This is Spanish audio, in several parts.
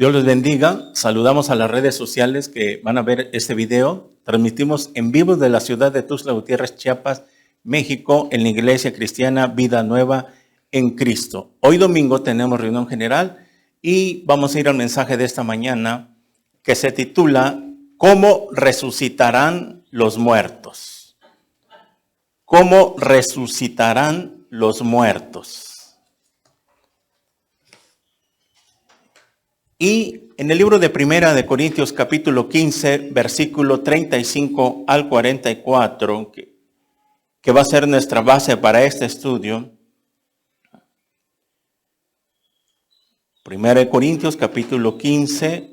Dios les bendiga. Saludamos a las redes sociales que van a ver este video. Transmitimos en vivo de la ciudad de Tuxtla Gutiérrez, Chiapas, México, en la Iglesia Cristiana Vida Nueva en Cristo. Hoy domingo tenemos reunión general y vamos a ir al mensaje de esta mañana que se titula ¿Cómo resucitarán los muertos? ¿Cómo resucitarán los muertos? Y en el libro de Primera de Corintios capítulo 15, versículo 35 al 44, que va a ser nuestra base para este estudio. Primera de Corintios capítulo 15,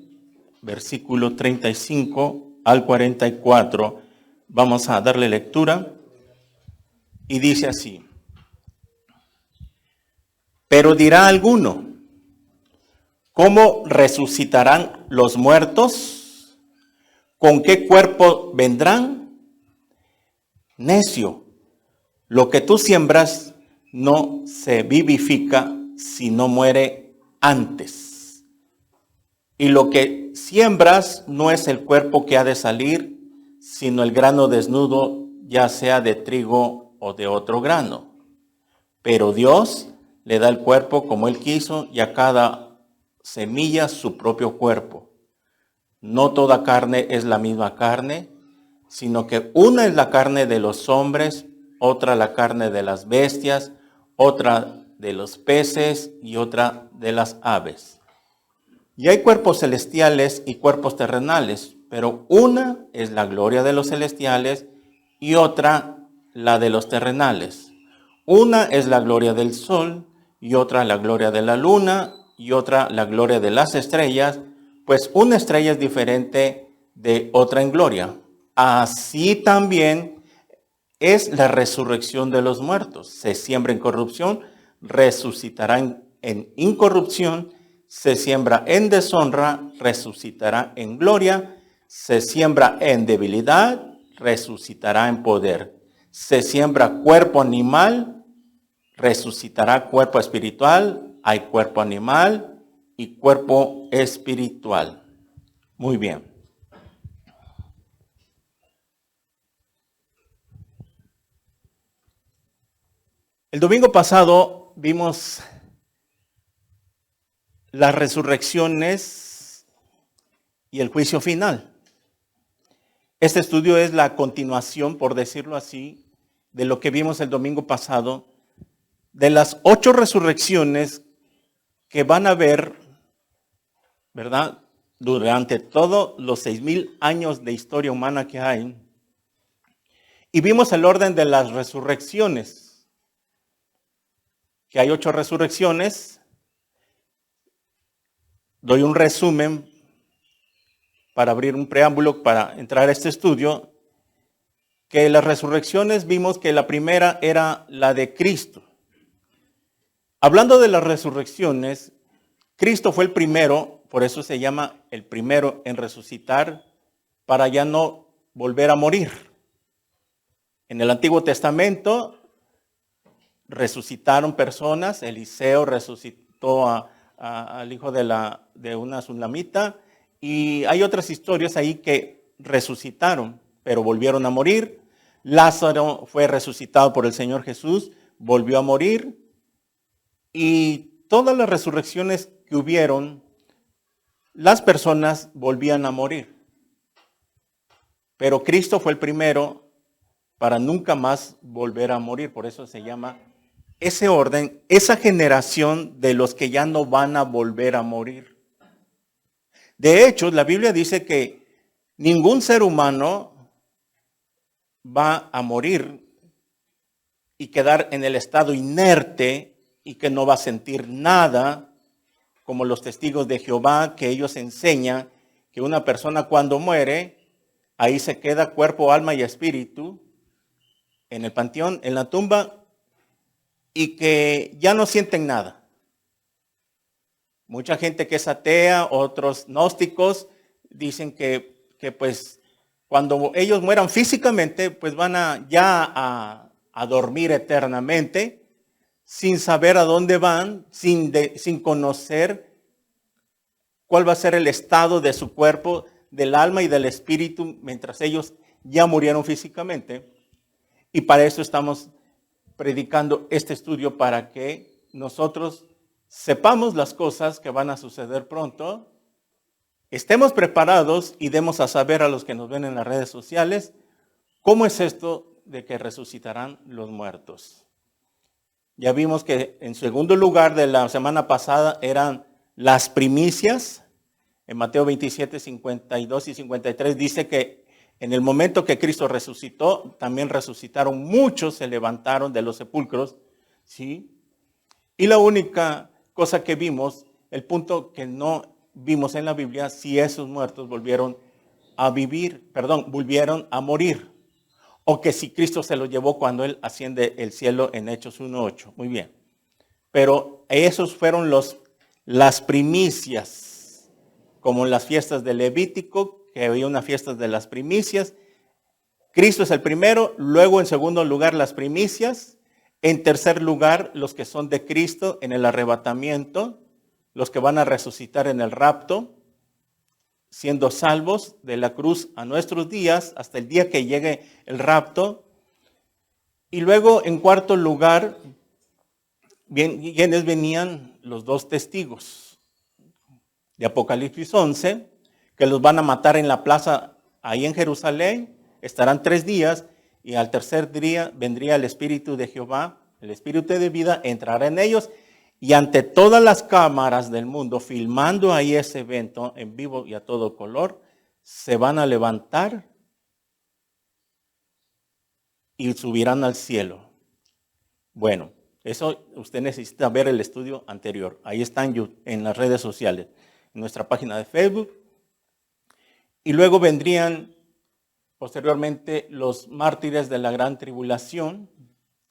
versículo 35 al 44. Vamos a darle lectura y dice así. Pero dirá alguno, ¿cómo resucitarán los muertos? ¿Con qué cuerpo vendrán? Necio, lo que tú siembras no se vivifica si no muere antes. Y lo que siembras no es el cuerpo que ha de salir, sino el grano desnudo, ya sea de trigo o de otro grano. Pero Dios le da el cuerpo como Él quiso y a cada semilla su propio cuerpo. No toda carne es la misma carne, sino que una es la carne de los hombres, otra la carne de las bestias, otra de los peces y otra de las aves. Y hay cuerpos celestiales y cuerpos terrenales, pero una es la gloria de los celestiales y otra la de los terrenales. Una es la gloria del sol y otra la gloria de la luna y otra la gloria de las estrellas, pues una estrella es diferente de otra en gloria. Así también es la resurrección de los muertos. Se siembra en corrupción, resucitará en incorrupción, se siembra en deshonra, resucitará en gloria, se siembra en debilidad, resucitará en poder. Se siembra cuerpo animal, resucitará cuerpo espiritual. Hay cuerpo animal y cuerpo espiritual. Muy bien. El domingo pasado vimos las resurrecciones y el juicio final. Este estudio es la continuación, por decirlo así, de lo que vimos el domingo pasado, de las 8 resurrecciones que van a haber, ¿verdad?, durante todos los 6,000 años de historia humana que hay. Y vimos el orden de las resurrecciones, que hay 8 resurrecciones. Doy un resumen para abrir un preámbulo para entrar a este estudio, que las resurrecciones vimos que la primera era la de Cristo. Hablando de las resurrecciones, Cristo fue el primero, por eso se llama el primero en resucitar, para ya no volver a morir. En el Antiguo Testamento resucitaron personas. Eliseo resucitó al hijo de una sunamita, y hay otras historias ahí que resucitaron, pero volvieron a morir. Lázaro fue resucitado por el Señor Jesús, volvió a morir. Y todas las resurrecciones que hubieron, las personas volvían a morir. Pero Cristo fue el primero para nunca más volver a morir. Por eso se llama ese orden, esa generación de los que ya no van a volver a morir. De hecho, la Biblia dice que ningún ser humano va a morir y quedar en el estado inerte y que no va a sentir nada, como los testigos de Jehová, que ellos enseñan que una persona cuando muere, ahí se queda cuerpo, alma y espíritu en el panteón, en la tumba, y que ya no sienten nada. Mucha gente que es atea, otros gnósticos, dicen que pues cuando ellos mueran físicamente, pues van a dormir eternamente, sin saber a dónde van, sin conocer cuál va a ser el estado de su cuerpo, del alma y del espíritu mientras ellos ya murieron físicamente. Y para eso estamos predicando este estudio, para que nosotros sepamos las cosas que van a suceder pronto, estemos preparados y demos a saber a los que nos ven en las redes sociales cómo es esto de que resucitarán los muertos. Ya vimos que en segundo lugar de la semana pasada eran las primicias. En Mateo 27, 52 y 53 dice que en el momento que Cristo resucitó, también resucitaron muchos, se levantaron de los sepulcros, ¿sí? Y la única cosa que vimos, el punto que no vimos en la Biblia, si esos muertos volvieron a morir, o que si Cristo se los llevó cuando Él asciende el cielo en Hechos 1:8. Muy bien. Pero esos fueron las primicias, como en las fiestas de Levítico, que había una fiesta de las primicias. Cristo es el primero, luego en segundo lugar las primicias, en tercer lugar los que son de Cristo en el arrebatamiento, los que van a resucitar en el rapto, siendo salvos de la cruz a nuestros días, hasta el día que llegue el rapto. Y luego en cuarto lugar, quienes venían los dos testigos de Apocalipsis 11, que los van a matar en la plaza ahí en Jerusalén, estarán 3 días y al tercer día vendría el Espíritu de Jehová, el Espíritu de vida, entrará en ellos y ante todas las cámaras del mundo, filmando ahí ese evento en vivo y a todo color, se van a levantar y subirán al cielo. Bueno, eso usted necesita ver el estudio anterior. Ahí está en las redes sociales, en nuestra página de Facebook. Y luego vendrían posteriormente los mártires de la gran tribulación,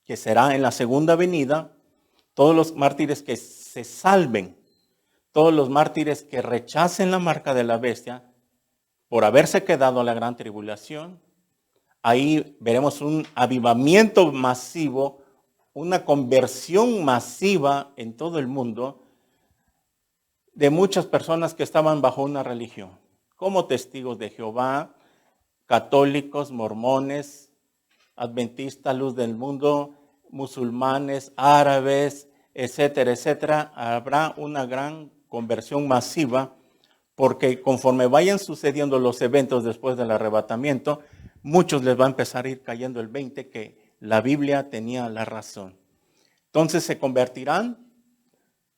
que será en la segunda venida. Todos los mártires que se salven, todos los mártires que rechacen la marca de la bestia por haberse quedado a la gran tribulación. Ahí veremos un avivamiento masivo, una conversión masiva en todo el mundo de muchas personas que estaban bajo una religión, como testigos de Jehová, católicos, mormones, adventistas, luz del mundo, musulmanes, árabes, etcétera, etcétera. Habrá una gran conversión masiva porque conforme vayan sucediendo los eventos después del arrebatamiento, muchos les va a empezar a ir cayendo el 20 que la Biblia tenía la razón. Entonces se convertirán.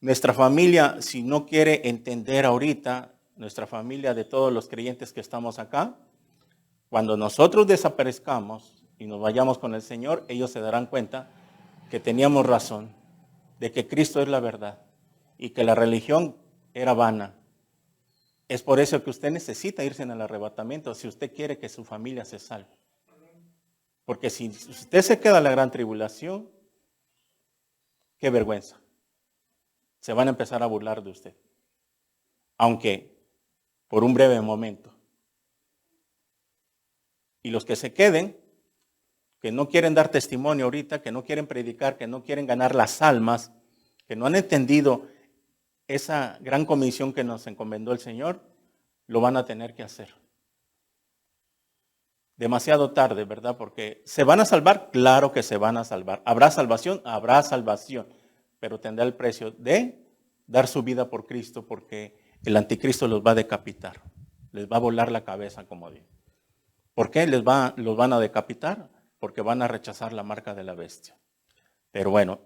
Nuestra familia, si no quiere entender ahorita, nuestra familia de todos los creyentes que estamos acá, cuando nosotros desaparezcamos y nos vayamos con el Señor, ellos se darán cuenta que teníamos razón, de que Cristo es la verdad y que la religión era vana. Es por eso que usted necesita irse en el arrebatamiento si usted quiere que su familia se salve. Porque si usted se queda en la gran tribulación, qué vergüenza. Se van a empezar a burlar de usted. Aunque por un breve momento. Y los que se queden, que no quieren dar testimonio ahorita, que no quieren predicar, que no quieren ganar las almas, que no han entendido esa gran comisión que nos encomendó el Señor, lo van a tener que hacer. Demasiado tarde, ¿verdad? Porque ¿se van a salvar? Claro que se van a salvar. ¿Habrá salvación? Habrá salvación. Pero tendrá el precio de dar su vida por Cristo, porque el anticristo los va a decapitar. Les va a volar la cabeza, como digo. ¿Por qué los van a decapitar? Porque van a rechazar la marca de la bestia. Pero bueno,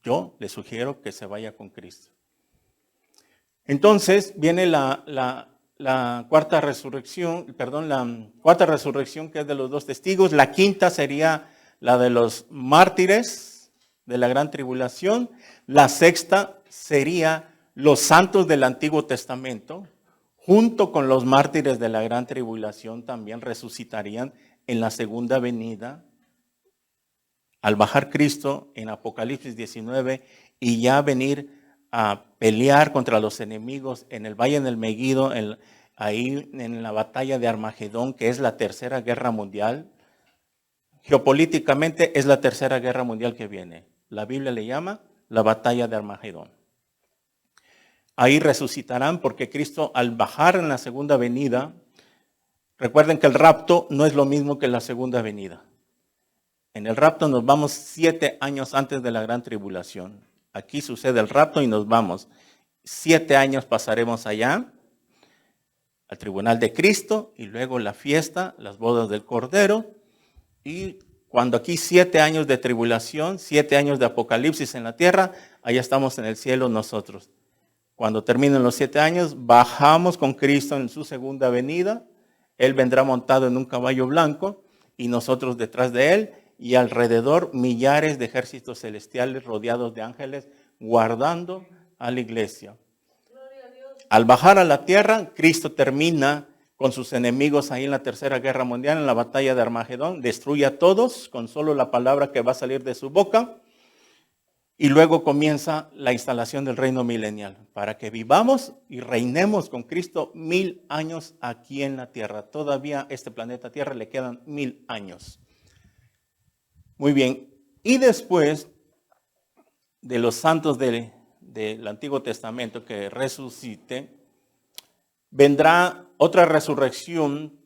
yo les sugiero que se vaya con Cristo. Entonces viene la cuarta resurrección, la cuarta resurrección, que es de los dos testigos. La quinta sería la de los mártires de la gran tribulación. La sexta sería los santos del Antiguo Testamento, junto con los mártires de la gran tribulación, también resucitarían en la segunda venida, al bajar Cristo en Apocalipsis 19 y ya venir a pelear contra los enemigos en el Valle del Megido, ahí en la batalla de Armagedón, que es la tercera guerra mundial. Geopolíticamente es la tercera guerra mundial que viene. La Biblia le llama la batalla de Armagedón. Ahí resucitarán porque Cristo al bajar en la segunda venida, recuerden que el rapto no es lo mismo que la segunda venida. En el rapto nos vamos 7 años antes de la gran tribulación. Aquí sucede el rapto y nos vamos. 7 años pasaremos allá, al tribunal de Cristo, y luego la fiesta, las bodas del Cordero. Y cuando aquí 7 años de tribulación, 7 años de apocalipsis en la tierra, allá estamos en el cielo nosotros. Cuando terminen los 7 años, bajamos con Cristo en su segunda venida. Él vendrá montado en un caballo blanco y nosotros detrás de él, y alrededor millares de ejércitos celestiales rodeados de ángeles guardando a la iglesia. Al bajar a la tierra, Cristo termina con sus enemigos ahí en la Tercera Guerra Mundial, en la batalla de Armagedón, destruye a todos con solo la palabra que va a salir de su boca. Y luego comienza la instalación del reino milenial, para que vivamos y reinemos con Cristo 1000 años aquí en la tierra. Todavía a este planeta Tierra le quedan 1000 años. Muy bien, y después de los santos del Antiguo Testamento que resucite, vendrá otra resurrección,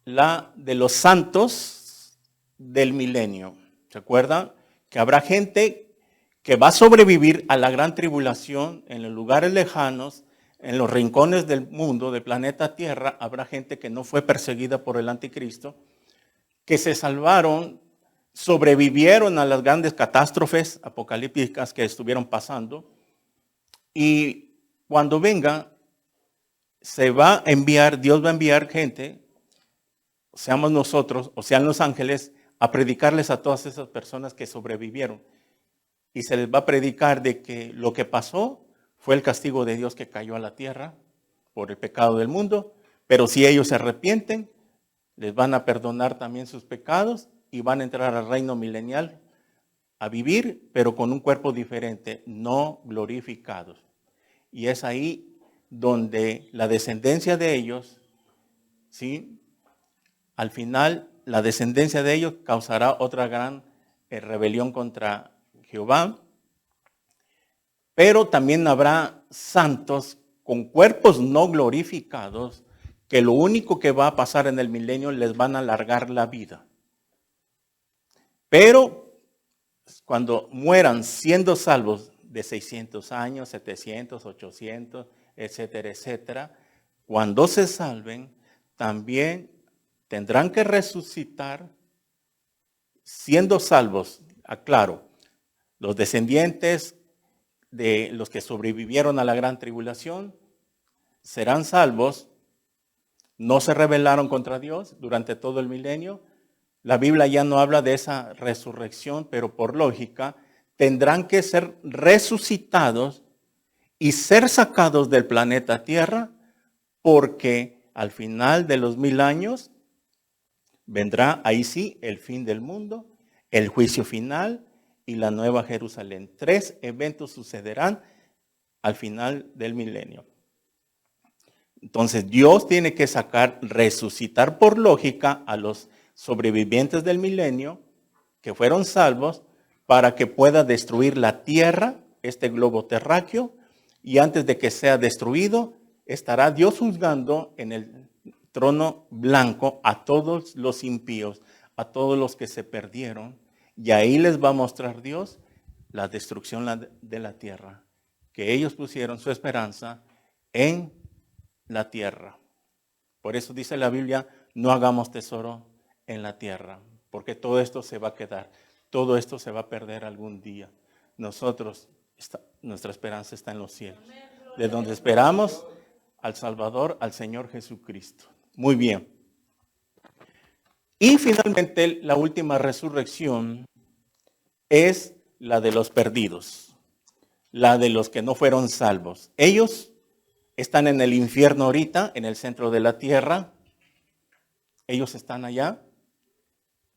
la de los santos del milenio. ¿Se acuerdan? Que habrá gente que va a sobrevivir a la gran tribulación en los lugares lejanos, en los rincones del mundo, del planeta Tierra. Habrá gente que no fue perseguida por el anticristo, que se salvaron, sobrevivieron a las grandes catástrofes apocalípticas que estuvieron pasando. Y cuando venga, se va a enviar, Dios va a enviar gente, seamos nosotros o sean los ángeles, a predicarles a todas esas personas que sobrevivieron. Y se les va a predicar de que lo que pasó fue el castigo de Dios que cayó a la tierra por el pecado del mundo, pero si ellos se arrepienten, les van a perdonar también sus pecados y van a entrar al reino milenial a vivir, pero con un cuerpo diferente, no glorificados. Y es ahí donde la descendencia de ellos, ¿sí? Al final, la descendencia de ellos causará otra gran rebelión contra Jehová. Pero también habrá santos con cuerpos no glorificados, que lo único que va a pasar en el milenio les van a alargar la vida. Pero cuando mueran siendo salvos de 600 años, 700, 800, etcétera, etcétera, cuando se salven, también tendrán que resucitar siendo salvos. Aclaro, los descendientes de los que sobrevivieron a la gran tribulación serán salvos, no se rebelaron contra Dios durante todo el milenio. La Biblia ya no habla de esa resurrección, pero por lógica tendrán que ser resucitados y ser sacados del planeta Tierra, porque al final de los 1000 años vendrá ahí sí el fin del mundo, el juicio final y la nueva Jerusalén. 3 eventos sucederán al final del milenio. Entonces Dios tiene que resucitar por lógica a los sobrevivientes del milenio que fueron salvos para que pueda destruir la tierra, este globo terráqueo, y antes de que sea destruido, estará Dios juzgando en el trono blanco a todos los impíos, a todos los que se perdieron, y ahí les va a mostrar Dios la destrucción de la tierra, que ellos pusieron su esperanza en la tierra. Por eso dice la Biblia, no hagamos tesoro en la tierra, porque todo esto se va a quedar, todo esto se va a perder algún día. Nosotros, nuestra esperanza está en los cielos, de donde esperamos al Salvador, al Señor Jesucristo. Muy bien. Y finalmente la última resurrección es la de los perdidos, la de los que no fueron salvos. Ellos están en el infierno ahorita, en el centro de la tierra. Ellos están allá,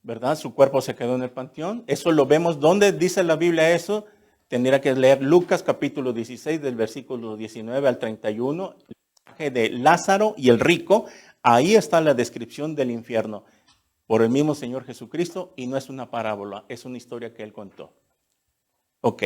¿verdad? Su cuerpo se quedó en el panteón. Eso lo vemos. ¿Dónde dice la Biblia eso? Tendría que leer Lucas capítulo 16 del versículo 19 al 31. El mensaje de Lázaro y el rico. Ahí está la descripción del infierno por el mismo Señor Jesucristo, y no es una parábola, es una historia que él contó. Ok.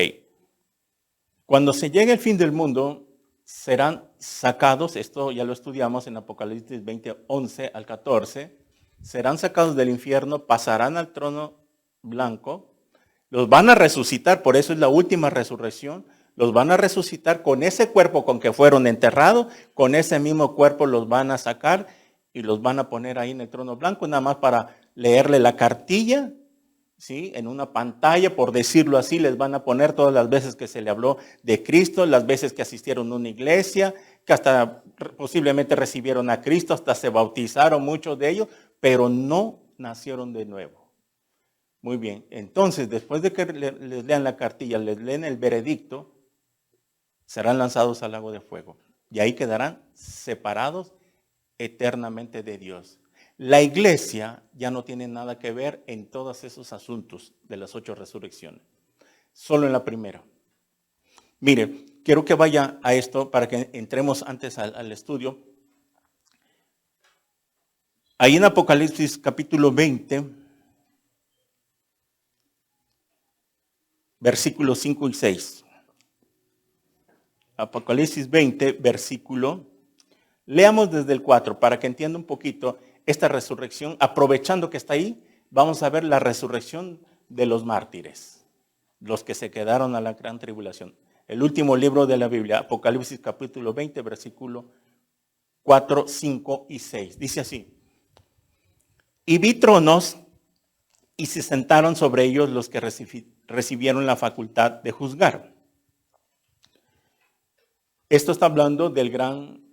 Cuando se llegue el fin del mundo, serán sacados, esto ya lo estudiamos en Apocalipsis 20, 11 al 14, serán sacados del infierno, pasarán al trono blanco, los van a resucitar, por eso es la última resurrección, los van a resucitar con ese cuerpo con que fueron enterrados, con ese mismo cuerpo los van a sacar y los van a poner ahí en el trono blanco, nada más para leerle la cartilla, ¿sí? En una pantalla, por decirlo así, les van a poner todas las veces que se le habló de Cristo, las veces que asistieron a una iglesia, que hasta posiblemente recibieron a Cristo, hasta se bautizaron muchos de ellos, pero no nacieron de nuevo. Muy bien, entonces después de que les lean la cartilla, les leen el veredicto, serán lanzados al lago de fuego y ahí quedarán separados eternamente de Dios. La iglesia ya no tiene nada que ver en todos esos asuntos de las 8 resurrecciones, solo en la primera. Mire, quiero que vaya a esto para que entremos antes al estudio. Ahí en Apocalipsis capítulo 20, versículos 5 y 6. Apocalipsis 20, versículo, leamos desde el 4 para que entienda un poquito esta resurrección. Aprovechando que está ahí, vamos a ver la resurrección de los mártires, los que se quedaron a la gran tribulación. El último libro de la Biblia, Apocalipsis capítulo 20, versículo 4, 5 y 6. Dice así: y vi tronos y se sentaron sobre ellos los que recibieron la facultad de juzgar. Esto está hablando del gran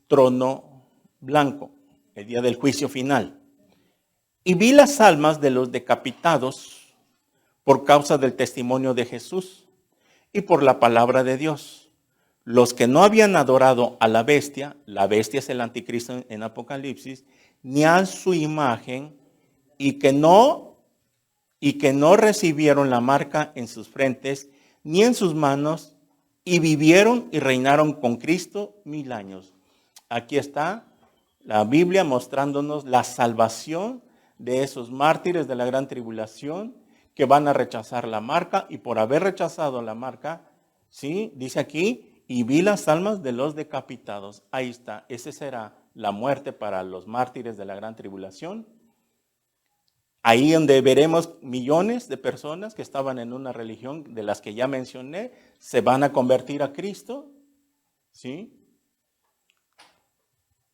trono blanco, el día del juicio final. Y vi las almas de los decapitados por causa del testimonio de Jesús y por la palabra de Dios. Los que no habían adorado a la bestia es el anticristo en Apocalipsis, ni a su imagen, y que no recibieron la marca en sus frentes, ni en sus manos, y vivieron y reinaron con Cristo 1000 años. Aquí está la Biblia mostrándonos la salvación de esos mártires de la gran tribulación que van a rechazar la marca, y por haber rechazado la marca, ¿sí? Dice aquí, y vi las almas de los decapitados. Ahí está, esa será la muerte para los mártires de la gran tribulación. Ahí donde veremos millones de personas que estaban en una religión de las que ya mencioné, se van a convertir a Cristo, ¿sí?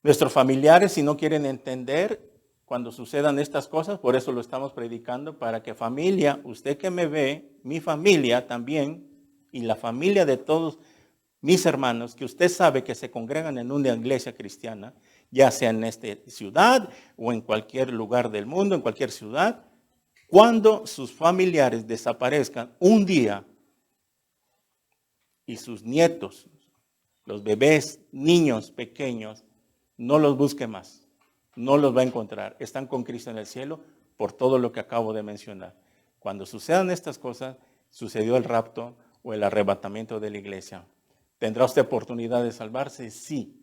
Nuestros familiares, si no quieren entender cuando sucedan estas cosas, por eso lo estamos predicando, para que familia, usted que me ve, mi familia también, y la familia de todos mis hermanos, que usted sabe que se congregan en una iglesia cristiana, ya sea en esta ciudad o en cualquier lugar del mundo, en cualquier ciudad, cuando sus familiares desaparezcan un día y sus nietos, los bebés, niños pequeños, no los busque más, no los va a encontrar. Están con Cristo en el cielo por todo lo que acabo de mencionar. Cuando sucedan estas cosas, sucedió el rapto o el arrebatamiento de la iglesia. ¿Tendrá usted oportunidad de salvarse? Sí.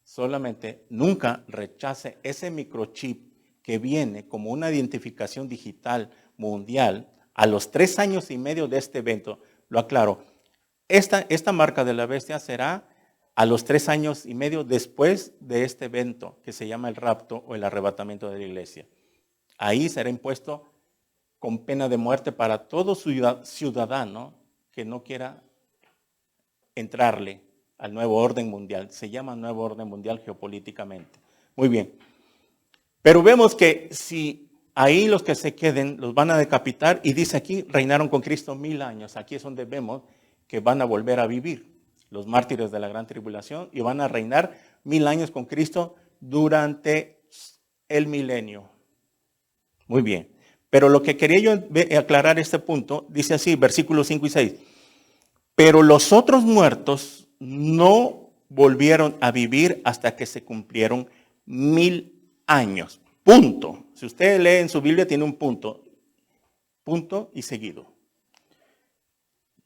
Solamente nunca rechace ese microchip que viene como una identificación digital mundial a los 3 años y medio de este evento. Lo aclaro, esta marca de la bestia será a los 3 años y medio después de este evento que se llama el rapto o el arrebatamiento de la iglesia. Ahí será impuesto con pena de muerte para todo ciudadano que no quiera entrarle al nuevo orden mundial. Se llama nuevo orden mundial geopolíticamente. Muy bien. Pero vemos que si ahí los que se queden los van a decapitar, y dice aquí, reinaron con Cristo 1000 años. Aquí es donde vemos que van a volver a vivir los mártires de la gran tribulación y van a reinar 1000 años con Cristo durante el milenio. Muy bien. Pero lo que quería yo aclarar este punto, dice así, versículos 5 y 6. Pero los otros muertos no volvieron a vivir hasta que se cumplieron 1000 años. Punto. Si usted lee en su Biblia, tiene un punto. Punto y seguido.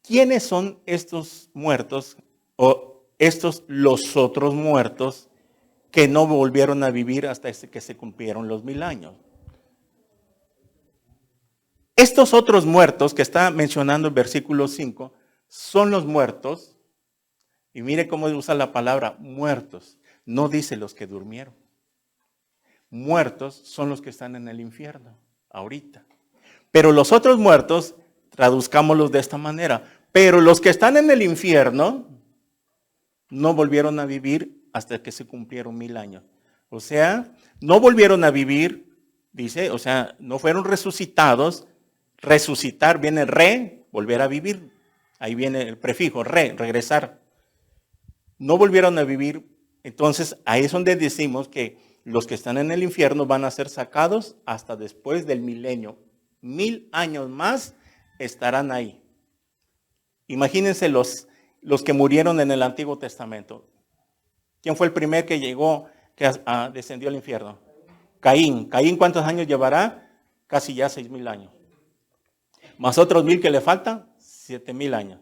¿Quiénes son estos muertos o los otros muertos que no volvieron a vivir hasta que se cumplieron los 1000 años? Estos otros muertos que está mencionando el versículo 5 son los muertos, y mire cómo usa la palabra muertos, no dice los que durmieron. Muertos son los que están en el infierno, ahorita. Pero los otros muertos, traduzcámoslos de esta manera, pero los que están en el infierno no volvieron a vivir hasta que se cumplieron 1000 años. O sea, no volvieron a vivir, dice, o sea, no fueron resucitados. Resucitar viene volver a vivir. Ahí viene el prefijo, regresar. No volvieron a vivir. Entonces, ahí es donde decimos que los que están en el infierno van a ser sacados hasta después del milenio. 1000 años más estarán ahí. Imagínense los que murieron en el Antiguo Testamento. ¿Quién fue el primer que llegó, que descendió al infierno? Caín. ¿Caín cuántos años llevará? Casi ya 6000 años. Más otros 1000 que le faltan, 7000 años.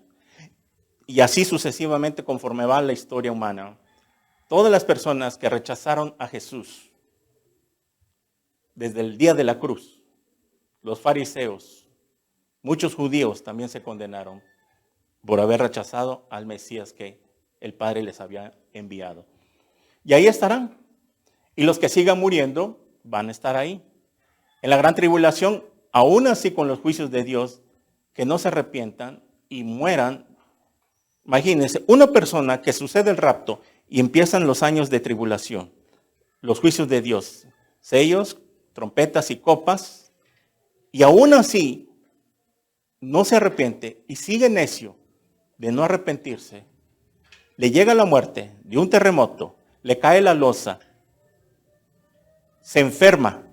Y así sucesivamente conforme va la historia humana. Todas las personas que rechazaron a Jesús desde el día de la cruz, los fariseos, muchos judíos también se condenaron por haber rechazado al Mesías que el Padre les había enviado. Y ahí estarán. Y los que sigan muriendo van a estar ahí. En la gran tribulación, aún así con los juicios de Dios, que no se arrepientan y mueran. Imagínense, una persona que sucede el rapto y empiezan los años de tribulación, los juicios de Dios, sellos, trompetas y copas, y aún así no se arrepiente y sigue necio de no arrepentirse, le llega la muerte de un terremoto, le cae la losa, se enferma,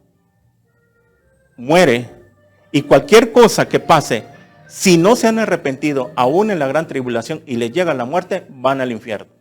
muere, y cualquier cosa que pase, si no se han arrepentido aún en la gran tribulación y les llega la muerte, van al infierno.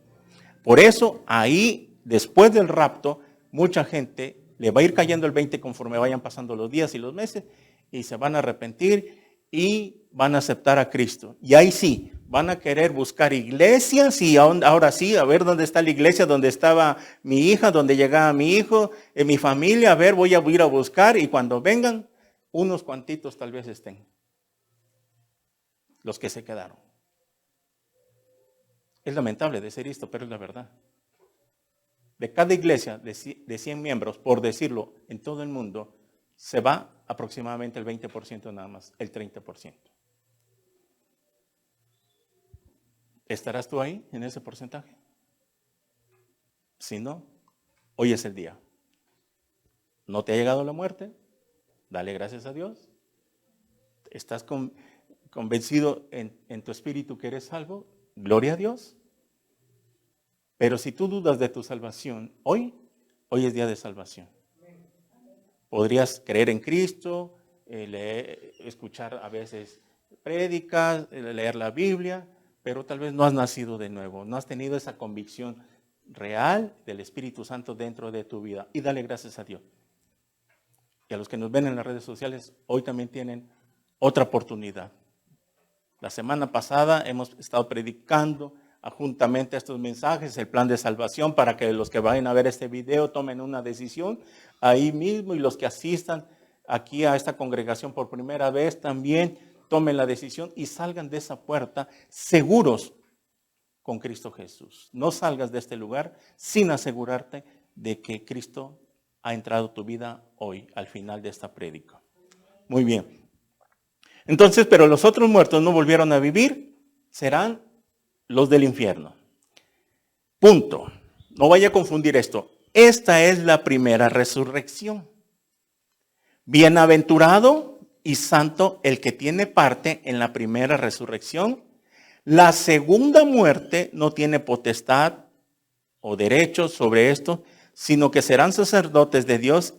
Por eso ahí, después del rapto, mucha gente le va a ir cayendo el 20 conforme vayan pasando los días y los meses, y se van a arrepentir y van a aceptar a Cristo. Y ahí sí, van a querer buscar iglesias y ahora sí, a ver dónde está la iglesia, dónde estaba mi hija, dónde llegaba mi hijo, en mi familia, a ver, voy a ir a buscar, y cuando vengan, unos cuantitos tal vez estén, los que se quedaron. Es lamentable decir esto, pero es la verdad. De cada iglesia de 100 miembros, por decirlo, en todo el mundo, se va aproximadamente el 20% nada más, el 30%. ¿Estarás tú ahí en ese porcentaje? Si no, hoy es el día. ¿No te ha llegado la muerte? Dale gracias a Dios. ¿Estás convencido en tu espíritu que eres salvo? Gloria a Dios. Pero si tú dudas de tu salvación, hoy es día de salvación. Podrías creer en Cristo, escuchar a veces prédicas, leer la Biblia, pero tal vez no has nacido de nuevo, no has tenido esa convicción real del Espíritu Santo dentro de tu vida. Y dale gracias a Dios. Y a los que nos ven en las redes sociales, hoy también tienen otra oportunidad. La semana pasada hemos estado predicando juntamente estos mensajes, el plan de salvación, para que los que vayan a ver este video tomen una decisión ahí mismo, y los que asistan aquí a esta congregación por primera vez también tomen la decisión y salgan de esa puerta seguros con Cristo Jesús. No salgas de este lugar sin asegurarte de que Cristo ha entrado a tu vida hoy, al final de esta prédica. Muy bien. Entonces, pero los otros muertos no volvieron a vivir, serán los del infierno. Punto. No vaya a confundir esto. Esta es la primera resurrección. Bienaventurado y santo el que tiene parte en la primera resurrección. La segunda muerte no tiene potestad o derecho sobre esto, sino que serán sacerdotes de Dios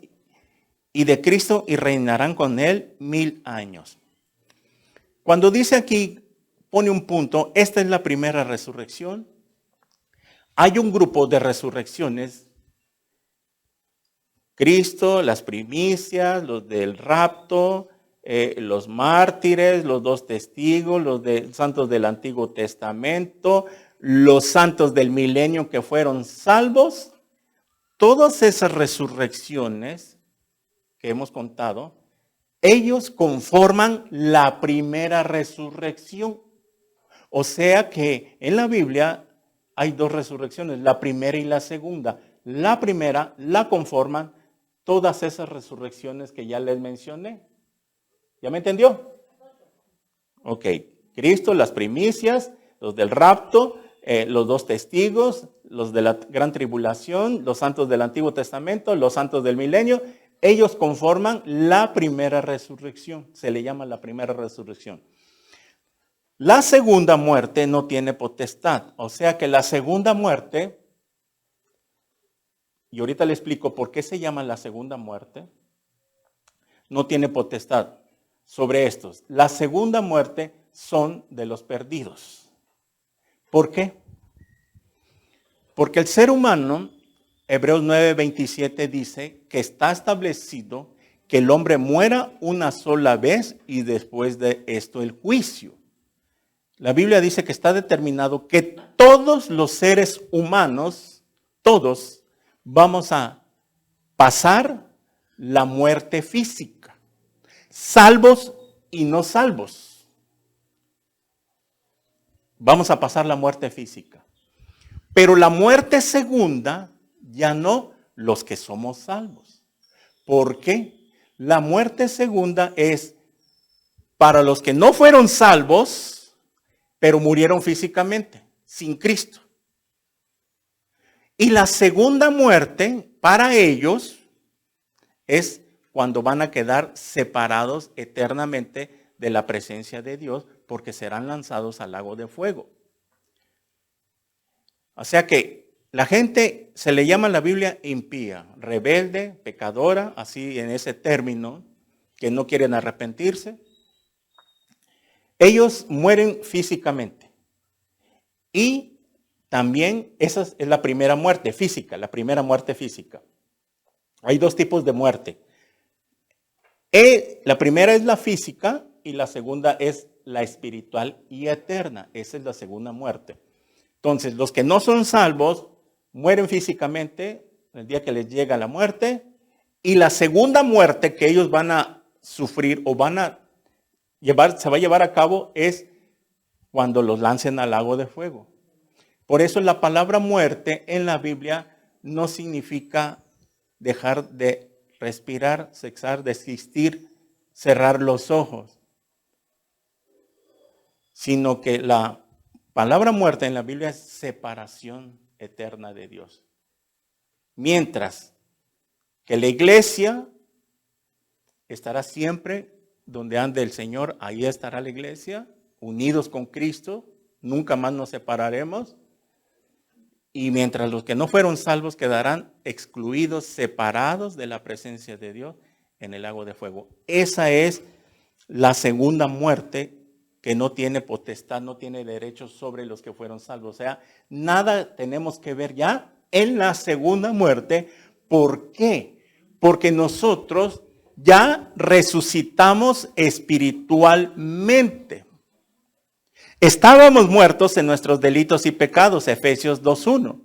y de Cristo y reinarán con él 1000 años. Cuando dice aquí, pone un punto, esta es la primera resurrección. Hay un grupo de resurrecciones. Cristo, las primicias, los del rapto, los mártires, los 2 testigos, los santos del Antiguo Testamento, los santos del milenio que fueron salvos. Todas esas resurrecciones que hemos contado, ellos conforman la primera resurrección. O sea que en la Biblia hay dos resurrecciones, la primera y la segunda. La primera la conforman todas esas resurrecciones que ya les mencioné. ¿Ya me entendió? Ok, Cristo, las primicias, los del rapto, los dos testigos, los de la gran tribulación, los santos del Antiguo Testamento, los santos del milenio, ellos conforman la primera resurrección. Se le llama la primera resurrección. La segunda muerte no tiene potestad. O sea que la segunda muerte, y ahorita le explico por qué se llama la segunda muerte, no tiene potestad sobre estos. La segunda muerte son de los perdidos. ¿Por qué? Porque el ser humano, Hebreos 9:27 dice que está establecido que el hombre muera una sola vez y después de esto el juicio. La Biblia dice que está determinado que todos los seres humanos, todos, vamos a pasar la muerte física, salvos y no salvos. Vamos a pasar la muerte física. Pero la muerte segunda, ya no los que somos salvos. ¿Por qué? La muerte segunda es para los que no fueron salvos, pero murieron físicamente, sin Cristo. Y la segunda muerte para ellos es cuando van a quedar separados eternamente de la presencia de Dios, porque serán lanzados al lago de fuego. O sea que la gente se le llama en la Biblia impía, rebelde, pecadora, así en ese término, que no quieren arrepentirse. Ellos mueren físicamente. Y también esa es la primera muerte física, la primera muerte física. Hay dos tipos de muerte. La primera es la física y la segunda es la espiritual y eterna. Esa es la segunda muerte. Entonces, los que no son salvos mueren físicamente el día que les llega la muerte, y la segunda muerte que ellos van a sufrir o se va a llevar a cabo es cuando los lancen al lago de fuego. Por eso la palabra muerte en la Biblia no significa dejar de respirar, cesar, desistir, cerrar los ojos, sino que la palabra muerte en la Biblia es separación eterna de Dios. Mientras que la iglesia estará siempre donde ande el Señor, ahí estará la iglesia, unidos con Cristo, nunca más nos separaremos. Y mientras los que no fueron salvos quedarán excluidos, separados de la presencia de Dios en el lago de fuego. Esa es la segunda muerte, que no tiene potestad, no tiene derechos sobre los que fueron salvos. O sea, nada tenemos que ver ya en la segunda muerte. ¿Por qué? Porque nosotros ya resucitamos espiritualmente. Estábamos muertos en nuestros delitos y pecados, Efesios 2:1.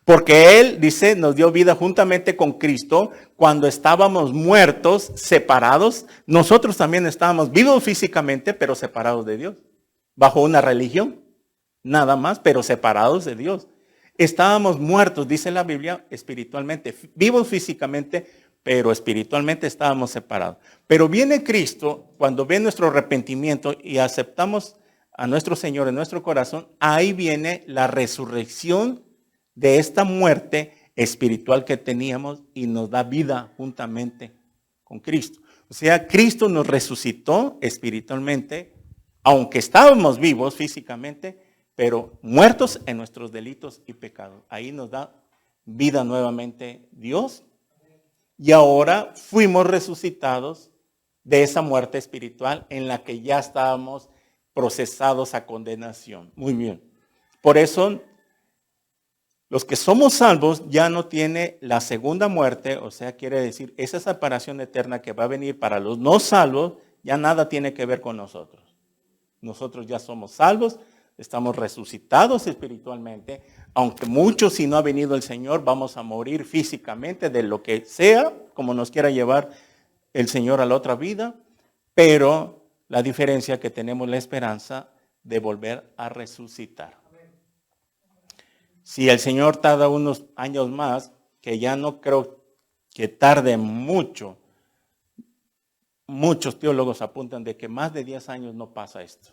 Porque Él, dice, nos dio vida juntamente con Cristo cuando estábamos muertos, separados. Nosotros también estábamos vivos físicamente, pero separados de Dios. Bajo una religión, nada más, pero separados de Dios. Estábamos muertos, dice la Biblia, espiritualmente. Vivos físicamente, pero espiritualmente estábamos separados. Pero viene Cristo, cuando ve nuestro arrepentimiento y aceptamos a nuestro Señor en nuestro corazón, ahí viene la resurrección de esta muerte espiritual que teníamos y nos da vida juntamente con Cristo. O sea, Cristo nos resucitó espiritualmente, aunque estábamos vivos físicamente, pero muertos en nuestros delitos y pecados. Ahí nos da vida nuevamente Dios. Y ahora fuimos resucitados de esa muerte espiritual en la que ya estábamos procesados a condenación. Muy bien. Por eso, los que somos salvos ya no tiene la segunda muerte, o sea, quiere decir, esa separación eterna que va a venir para los no salvos, ya nada tiene que ver con nosotros. Nosotros ya somos salvos, estamos resucitados espiritualmente, aunque muchos, si no ha venido el Señor, vamos a morir físicamente de lo que sea, como nos quiera llevar el Señor a la otra vida, pero la diferencia es que tenemos la esperanza de volver a resucitar. Si el Señor tarda unos años más, que ya no creo que tarde mucho, muchos teólogos apuntan de que más de 10 años no pasa esto.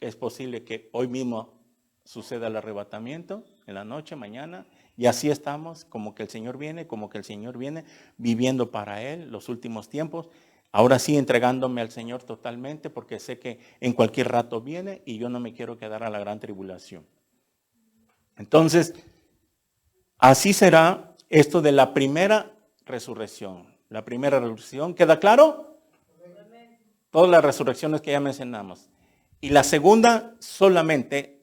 Es posible que hoy mismo suceda el arrebatamiento, en la noche, mañana, y así estamos, como que el Señor viene, viviendo para Él los últimos tiempos. Ahora sí, entregándome al Señor totalmente, porque sé que en cualquier rato viene y yo no me quiero quedar a la gran tribulación. Entonces, así será esto de la primera resurrección. La primera resurrección, ¿queda claro? Todas las resurrecciones que ya mencionamos. Y la segunda solamente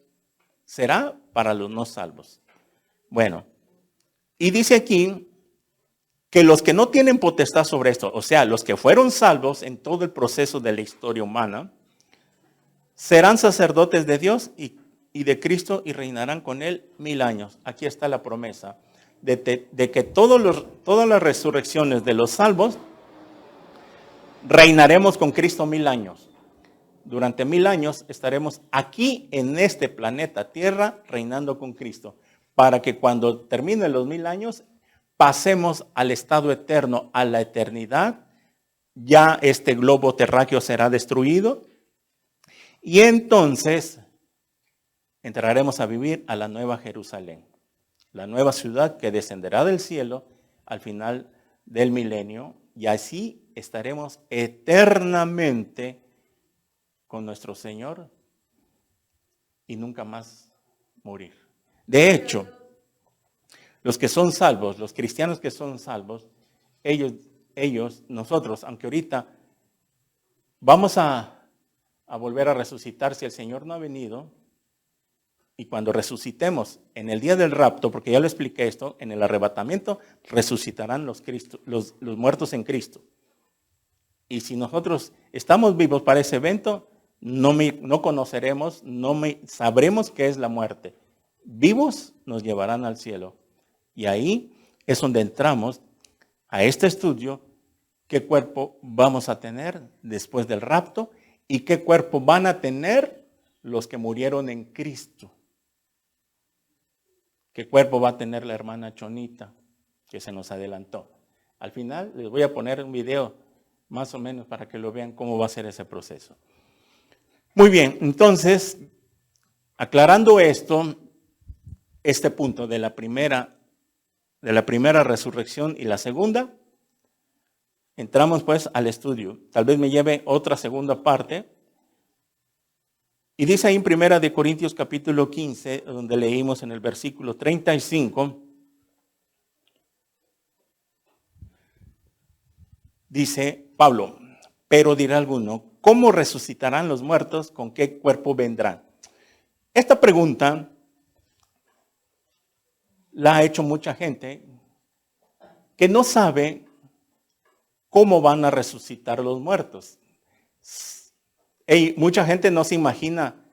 será para los no salvos. Bueno, y dice aquí que los que no tienen potestad sobre esto, o sea, los que fueron salvos en todo el proceso de la historia humana, serán sacerdotes de Dios y de Cristo y reinarán con Él 1000 años. Aquí está la promesa de que todas las resurrecciones de los salvos reinaremos con Cristo 1000 años. Durante 1000 años estaremos aquí en este planeta Tierra reinando con Cristo, para que cuando terminen los 1000 años pasemos al estado eterno, a la eternidad. Ya este globo terráqueo será destruido y entonces entraremos a vivir a la nueva Jerusalén, la nueva ciudad que descenderá del cielo al final del milenio, y así estaremos eternamente con nuestro Señor y nunca más morir. De hecho, los que son salvos, los cristianos que son salvos, nosotros, aunque ahorita vamos a volver a resucitar si el Señor no ha venido, y cuando resucitemos en el día del rapto, porque ya lo expliqué esto, en el arrebatamiento resucitarán los muertos en Cristo. Y si nosotros estamos vivos para ese evento, no conoceremos, sabremos qué es la muerte. Vivos nos llevarán al cielo. Y ahí es donde entramos a este estudio, qué cuerpo vamos a tener después del rapto y qué cuerpo van a tener los que murieron en Cristo. ¿Qué cuerpo va a tener la hermana Chonita, que se nos adelantó? Al final les voy a poner un video más o menos para que lo vean cómo va a ser ese proceso. Muy bien, entonces, aclarando este punto de la primera resurrección y la segunda, entramos pues al estudio. Tal vez me lleve otra segunda parte. Y dice ahí en 1 Corintios capítulo 15, donde leímos en el versículo 35, dice Pablo, pero dirá alguno, ¿cómo resucitarán los muertos? ¿Con qué cuerpo vendrán? Esta pregunta la ha hecho mucha gente que no sabe cómo van a resucitar los muertos. Mucha gente no se imagina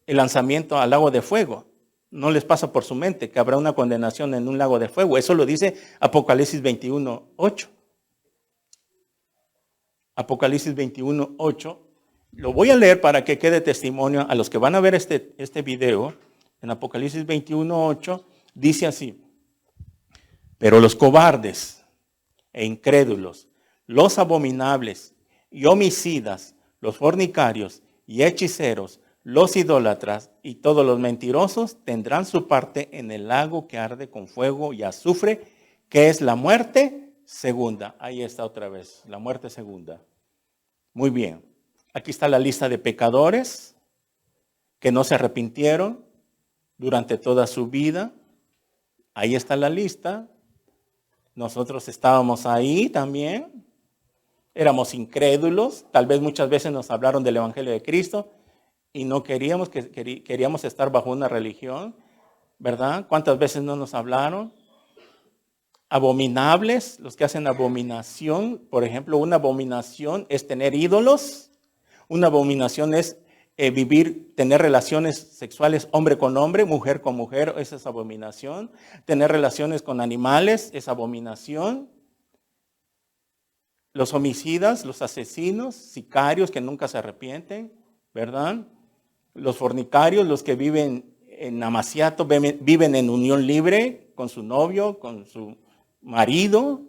el lanzamiento al lago de fuego. No les pasa por su mente que habrá una condenación en un lago de fuego. Eso lo dice Apocalipsis 21:8. Apocalipsis 21:8. Lo voy a leer para que quede testimonio a los que van a ver este video. En Apocalipsis 21:8 dice así: pero los cobardes e incrédulos, los abominables y homicidas, los fornicarios y hechiceros, los idólatras y todos los mentirosos tendrán su parte en el lago que arde con fuego y azufre, que es la muerte segunda. Ahí está otra vez, la muerte segunda. Muy bien, aquí está la lista de pecadores que no se arrepintieron durante toda su vida. Ahí está la lista. Nosotros estábamos ahí también. Éramos incrédulos, tal vez muchas veces nos hablaron del Evangelio de Cristo y no queríamos estar bajo una religión, ¿verdad? ¿Cuántas veces no nos hablaron? Abominables, los que hacen abominación. Por ejemplo, una abominación es tener ídolos. Una abominación es tener relaciones sexuales hombre con hombre, mujer con mujer, esa es abominación. Tener relaciones con animales es abominación. los homicidas, los asesinos, sicarios que nunca se arrepienten, ¿verdad? Los fornicarios, los que viven en amaciato, viven en unión libre con su novio, con su marido,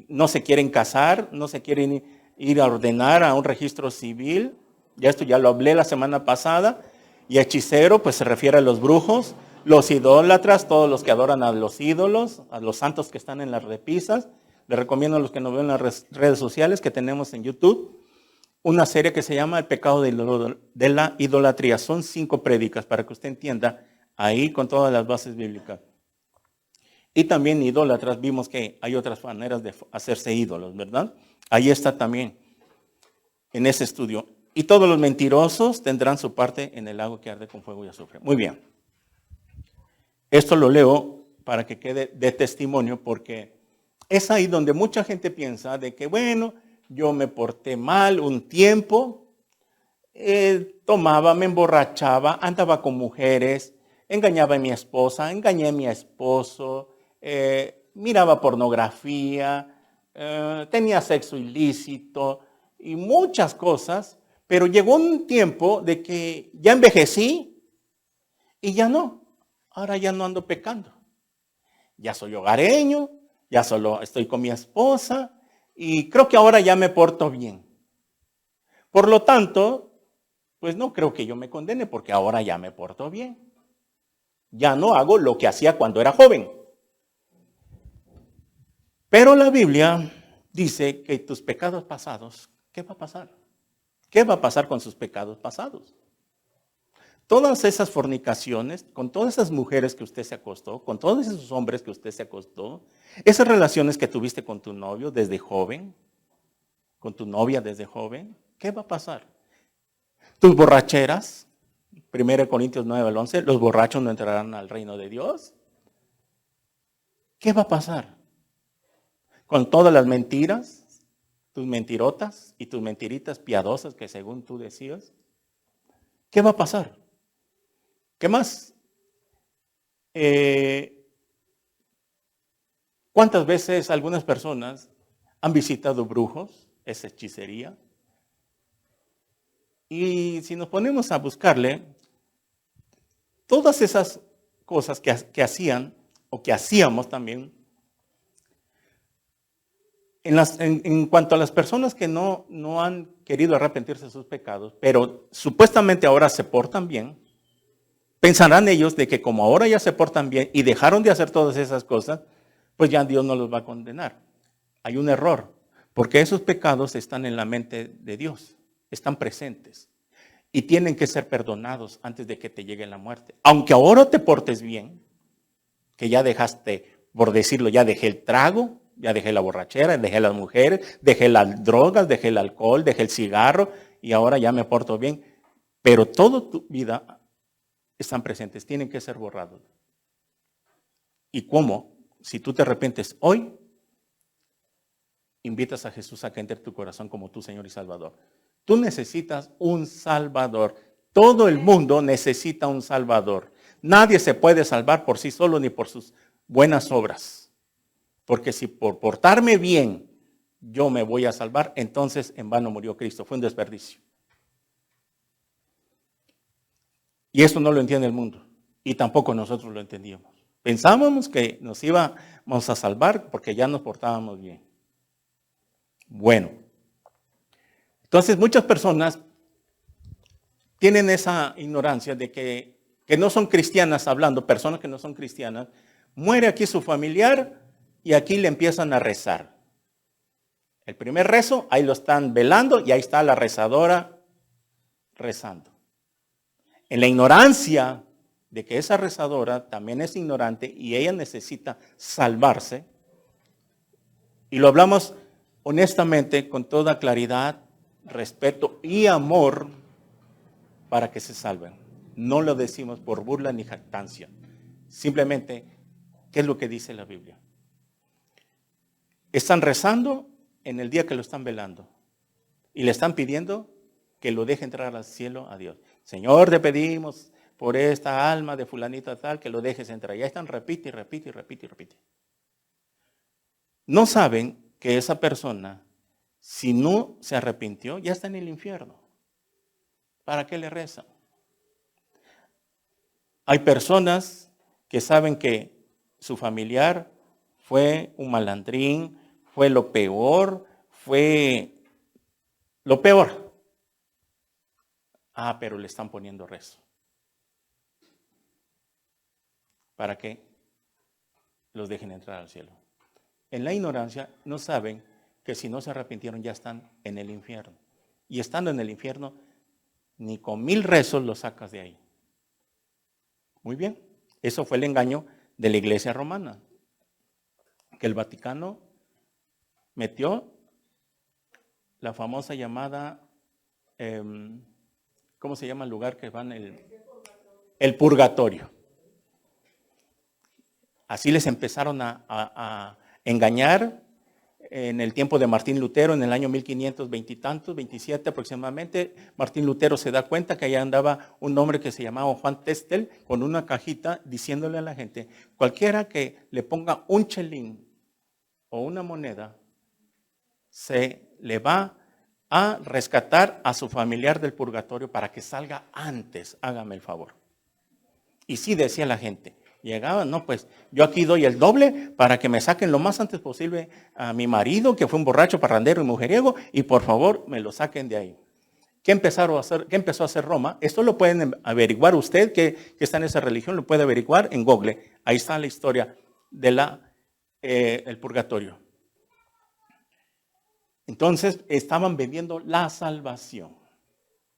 no se quieren casar, no se quieren ir a ordenar a un registro civil. Ya esto ya lo hablé la semana pasada. Y hechicero, pues se refiere a los brujos, los idólatras, todos los que adoran a los ídolos, a los santos que están en las repisas. Les recomiendo a los que nos ven en las redes sociales que tenemos en YouTube una serie que se llama El pecado de la idolatría. Son 5 prédicas para que usted entienda ahí con todas las bases bíblicas. Y también idólatras, vimos que hay otras maneras de hacerse ídolos, ¿verdad? Ahí está también en ese estudio. Y todos los mentirosos tendrán su parte en el lago que arde con fuego y azufre. Muy bien. Esto lo leo para que quede de testimonio porque es ahí donde mucha gente piensa de que, bueno, yo me porté mal un tiempo, tomaba, me emborrachaba, andaba con mujeres, engañaba a mi esposa, engañé a mi esposo, miraba pornografía, tenía sexo ilícito y muchas cosas, pero llegó un tiempo de que ya envejecí y ya no, ahora ya no ando pecando. Ya soy hogareño, ya solo estoy con mi esposa y creo que ahora ya me porto bien. Por lo tanto, pues no creo que yo me condene porque ahora ya me porto bien. Ya no hago lo que hacía cuando era joven. Pero la Biblia dice que tus pecados pasados, ¿qué va a pasar? ¿Qué va a pasar con sus pecados pasados? Todas esas fornicaciones, con todas esas mujeres que usted se acostó, con todos esos hombres que usted se acostó, esas relaciones que tuviste con tu novio desde joven, con tu novia desde joven, ¿qué va a pasar? Tus borracheras, 1 Corintios 9 al 11, los borrachos no entrarán al reino de Dios. ¿Qué va a pasar? Con todas las mentiras, tus mentirotas y tus mentiritas piadosas que según tú decías, ¿qué va a pasar? ¿Qué más? ¿Cuántas veces algunas personas han visitado brujos, esa hechicería? Y si nos ponemos a buscarle, todas esas cosas que hacían o que hacíamos también, en cuanto a las personas que no han querido arrepentirse de sus pecados, pero supuestamente ahora se portan bien, pensarán ellos de que como ahora ya se portan bien y dejaron de hacer todas esas cosas, pues ya Dios no los va a condenar. Hay un error, porque esos pecados están en la mente de Dios, están presentes y tienen que ser perdonados antes de que te llegue la muerte. Aunque ahora te portes bien, que ya dejaste, por decirlo, ya dejé el trago, ya dejé la borrachera, dejé las mujeres, dejé las drogas, dejé el alcohol, dejé el cigarro y ahora ya me porto bien. Pero toda tu vida están presentes, tienen que ser borrados. ¿Y cómo? Si tú te arrepientes hoy, invitas a Jesús a que entre en tu corazón como tu Señor y Salvador. Tú necesitas un Salvador. Todo el mundo necesita un Salvador. Nadie se puede salvar por sí solo ni por sus buenas obras. Porque si por portarme bien yo me voy a salvar, entonces en vano murió Cristo. Fue un desperdicio. Y eso no lo entiende el mundo. Y tampoco nosotros lo entendíamos. Pensábamos que nos íbamos a salvar porque ya nos portábamos bien. Bueno, entonces muchas personas tienen esa ignorancia de que no son cristianas hablando, personas que no son cristianas, muere aquí su familiar y aquí le empiezan a rezar. El primer rezo, ahí lo están velando y ahí está la rezadora rezando. En la ignorancia de que esa rezadora también es ignorante y ella necesita salvarse, y lo hablamos honestamente, con toda claridad, respeto y amor para que se salven. No lo decimos por burla ni jactancia. Simplemente, ¿qué es lo que dice la Biblia? Están rezando en el día que lo están velando y le están pidiendo que lo deje entrar al cielo a Dios. Señor, te pedimos por esta alma de fulanita tal que lo dejes entrar. Y ahí están, repite. No saben que esa persona si no se arrepintió, ya está en el infierno. ¿Para qué le rezan? Hay personas que saben que su familiar fue un malandrín, fue lo peor. Pero le están poniendo rezo. Para que los dejen entrar al cielo. En la ignorancia no saben que si no se arrepintieron ya están en el infierno. Y estando en el infierno, ni con 1000 rezos los sacas de ahí. Muy bien, eso fue el engaño de la Iglesia romana, que el Vaticano metió la famosa llamada, ¿cómo se llama el lugar que van? El purgatorio. Así les empezaron a engañar en el tiempo de Martín Lutero, en el año 1520 y tantos, 27 aproximadamente. Martín Lutero se da cuenta que allá andaba un hombre que se llamaba Juan Testel con una cajita diciéndole a la gente, cualquiera que le ponga un chelín o una moneda, se le va a rescatar a su familiar del purgatorio para que salga antes, hágame el favor. Y sí decía la gente, llegaban, no, pues yo aquí doy el doble para que me saquen lo más antes posible a mi marido, que fue un borracho, parrandero y mujeriego, y por favor me lo saquen de ahí. ¿Qué empezó a hacer Roma? Esto lo pueden averiguar usted que está en esa religión, lo puede averiguar en Google. Ahí está la historia de el purgatorio. Entonces estaban vendiendo la salvación.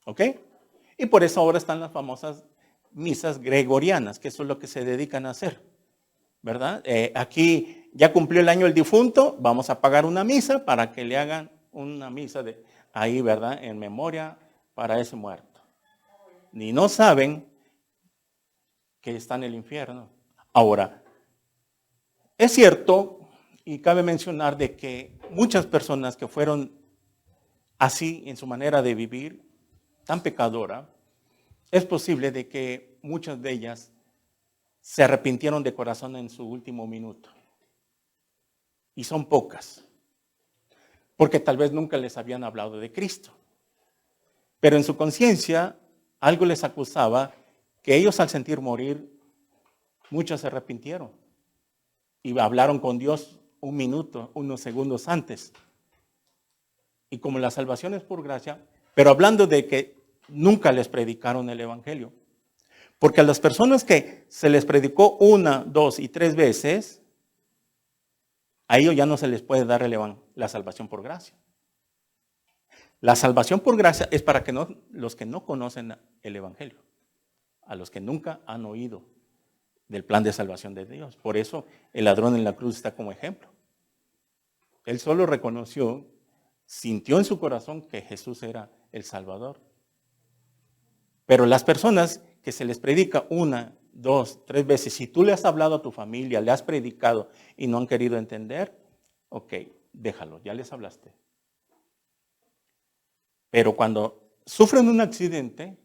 ¿Ok? Y por eso ahora están las famosas misas gregorianas, que eso es lo que se dedican a hacer. ¿Verdad? Aquí ya cumplió el año el difunto, vamos a pagar una misa para que le hagan una misa ahí, ¿verdad? En memoria para ese muerto. Ni no saben que está en el infierno. Ahora, es cierto, y cabe mencionar de que muchas personas que fueron así en su manera de vivir, tan pecadora, es posible de que muchas de ellas se arrepintieron de corazón en su último minuto. Y son pocas, porque tal vez nunca les habían hablado de Cristo. Pero en su conciencia algo les acusaba que ellos al sentir morir, muchos se arrepintieron y hablaron con Dios un minuto, unos segundos antes. Y como la salvación es por gracia, pero hablando de que nunca les predicaron el evangelio. Porque a las personas que se les predicó 1, 2 y 3 veces, a ellos ya no se les puede dar la salvación por gracia. La salvación por gracia es para que los que no conocen el evangelio, a los que nunca han oído del plan de salvación de Dios. Por eso el ladrón en la cruz está como ejemplo. Él solo reconoció, sintió en su corazón que Jesús era el Salvador. Pero las personas que se les predica 1, 2, 3 veces, si tú le has hablado a tu familia, le has predicado y no han querido entender, ok, déjalo, ya les hablaste. Pero cuando sufren un accidente,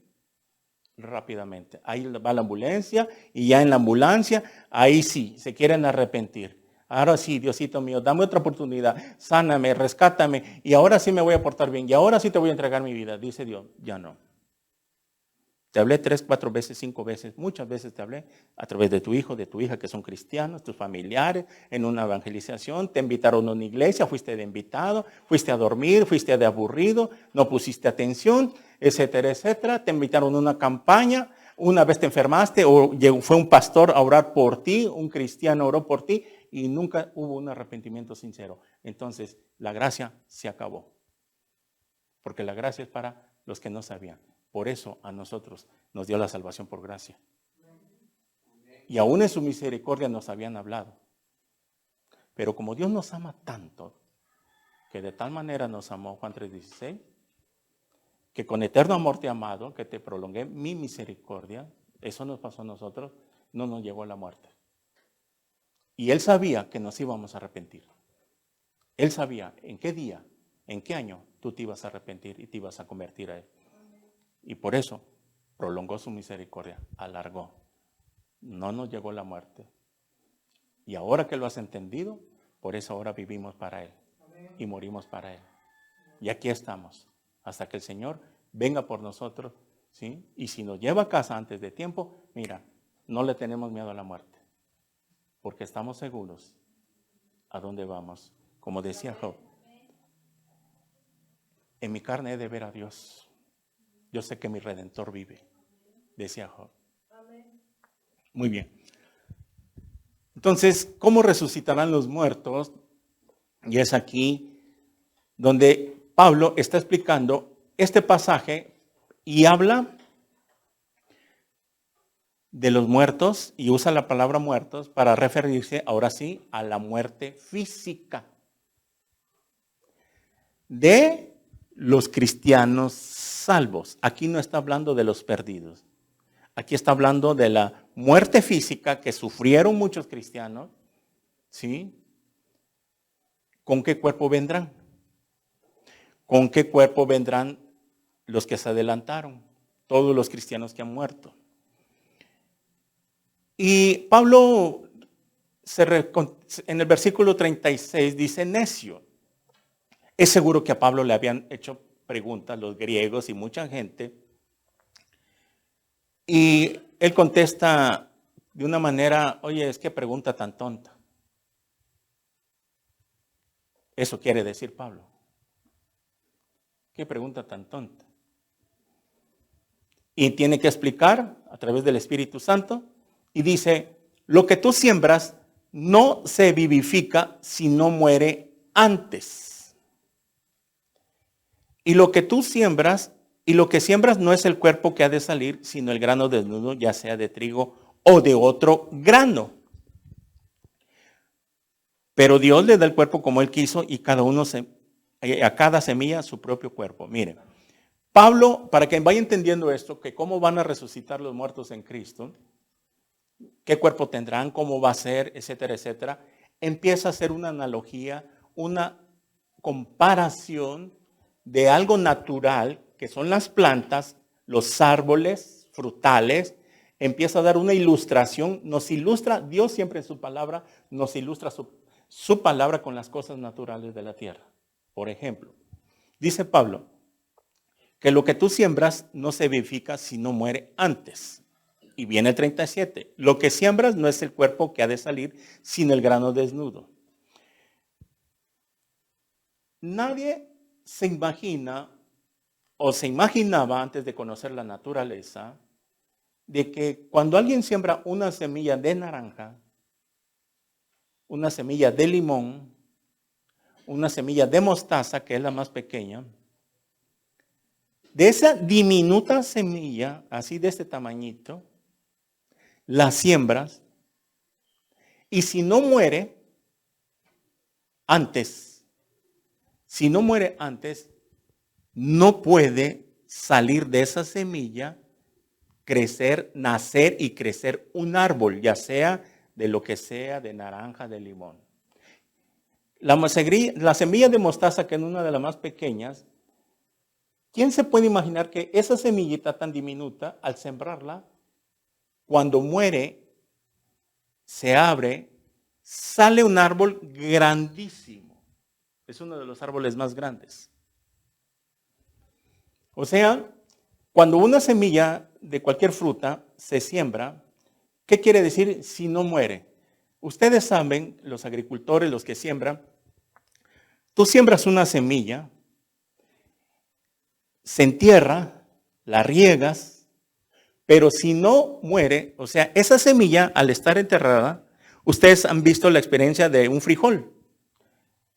rápidamente, ahí va la ambulancia y ya en la ambulancia, ahí sí, se quieren arrepentir. Ahora sí, Diosito mío, dame otra oportunidad, sáname, rescátame y ahora sí me voy a portar bien y ahora sí te voy a entregar mi vida. Dice Dios, ya no. Te hablé 3, 4 veces, 5 veces, muchas veces te hablé a través de tu hijo, de tu hija que son cristianos, tus familiares, en una evangelización, te invitaron a una iglesia, fuiste de invitado, fuiste a dormir, fuiste de aburrido, no pusiste atención, etcétera, etcétera. Te invitaron a una campaña, una vez te enfermaste o fue un pastor a orar por ti, un cristiano oró por ti y nunca hubo un arrepentimiento sincero. Entonces la gracia se acabó, porque la gracia es para los que no sabían. Por eso a nosotros nos dio la salvación por gracia. Y aún en su misericordia nos habían hablado. Pero como Dios nos ama tanto, que de tal manera nos amó, Juan 3:16, que con eterno amor te he amado, que te prolongué mi misericordia, eso nos pasó a nosotros, no nos llegó a la muerte. Y Él sabía que nos íbamos a arrepentir. Él sabía en qué día, en qué año tú te ibas a arrepentir y te ibas a convertir a Él. Y por eso prolongó su misericordia, alargó. No nos llegó la muerte. Y ahora que lo has entendido, por eso ahora vivimos para Él y morimos para Él. y aquí estamos, hasta que el Señor venga por nosotros, ¿sí? Y si nos lleva a casa antes de tiempo, mira, no le tenemos miedo a la muerte, porque estamos seguros a dónde vamos. Como decía Job, en mi carne he de ver a Dios. Yo sé que mi Redentor vive, decía Job. Muy bien. Entonces, ¿cómo resucitarán los muertos? Y es aquí donde Pablo está explicando este pasaje y habla de los muertos y usa la palabra muertos para referirse ahora sí a la muerte física de los cristianos salvos. Aquí no está hablando de los perdidos. Aquí está hablando de la muerte física que sufrieron muchos cristianos, ¿sí? ¿Con qué cuerpo vendrán? ¿Con qué cuerpo vendrán los que se adelantaron? Todos los cristianos que han muerto. Y Pablo en el versículo 36 dice necio. Es seguro que a Pablo le habían hecho preguntas los griegos y mucha gente. Y él contesta de una manera, oye, es que pregunta tan tonta. Eso quiere decir Pablo. ¿Qué pregunta tan tonta? Y tiene que explicar a través del Espíritu Santo. Y dice, lo que tú siembras no se vivifica si no muere antes. Y lo que tú siembras, y lo que siembras no es el cuerpo que ha de salir, sino el grano desnudo, ya sea de trigo o de otro grano. Pero Dios le da el cuerpo como Él quiso y a cada semilla su propio cuerpo. Miren, Pablo, para que vaya entendiendo esto, que cómo van a resucitar los muertos en Cristo, qué cuerpo tendrán, cómo va a ser, etcétera, etcétera, empieza a hacer una analogía, una comparación de algo natural, que son las plantas, los árboles frutales, empieza a dar una ilustración, nos ilustra, Dios siempre en su palabra, nos ilustra su palabra con las cosas naturales de la tierra. Por ejemplo, dice Pablo, que lo que tú siembras no se vivifica si no muere antes. Y viene el 37. Lo que siembras no es el cuerpo que ha de salir, sino el grano desnudo. Nadie se imagina o se imaginaba antes de conocer la naturaleza de que cuando alguien siembra una semilla de naranja, una semilla de limón, una semilla de mostaza, que es la más pequeña, de esa diminuta semilla, así de este tamañito, la siembras y si no muere antes, no puede salir de esa semilla, crecer, nacer y crecer un árbol, ya sea de lo que sea, de naranja, de limón. La semilla de mostaza, que es una de las más pequeñas, ¿quién se puede imaginar que esa semillita tan diminuta, al sembrarla, cuando muere, se abre, sale un árbol grandísimo? Es uno de los árboles más grandes. O sea, cuando una semilla de cualquier fruta se siembra, ¿qué quiere decir si no muere? Ustedes saben, los agricultores, los que siembran, tú siembras una semilla, se entierra, la riegas, pero si no muere, o sea, esa semilla al estar enterrada, ustedes han visto la experiencia de un frijol.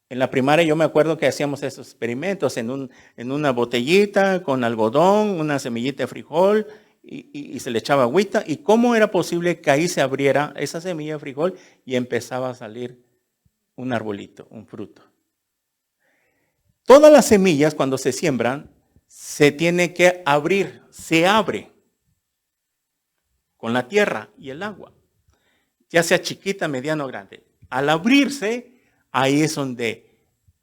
En la primaria yo me acuerdo que hacíamos esos experimentos en una botellita con algodón, una semillita de frijol y se le echaba agüita. ¿Y cómo era posible que ahí se abriera esa semilla de frijol y empezaba a salir un arbolito, un fruto? Todas las semillas cuando se siembran se tiene que abrir, se abre con la tierra y el agua, ya sea chiquita, mediana o grande. Al abrirse, ahí es donde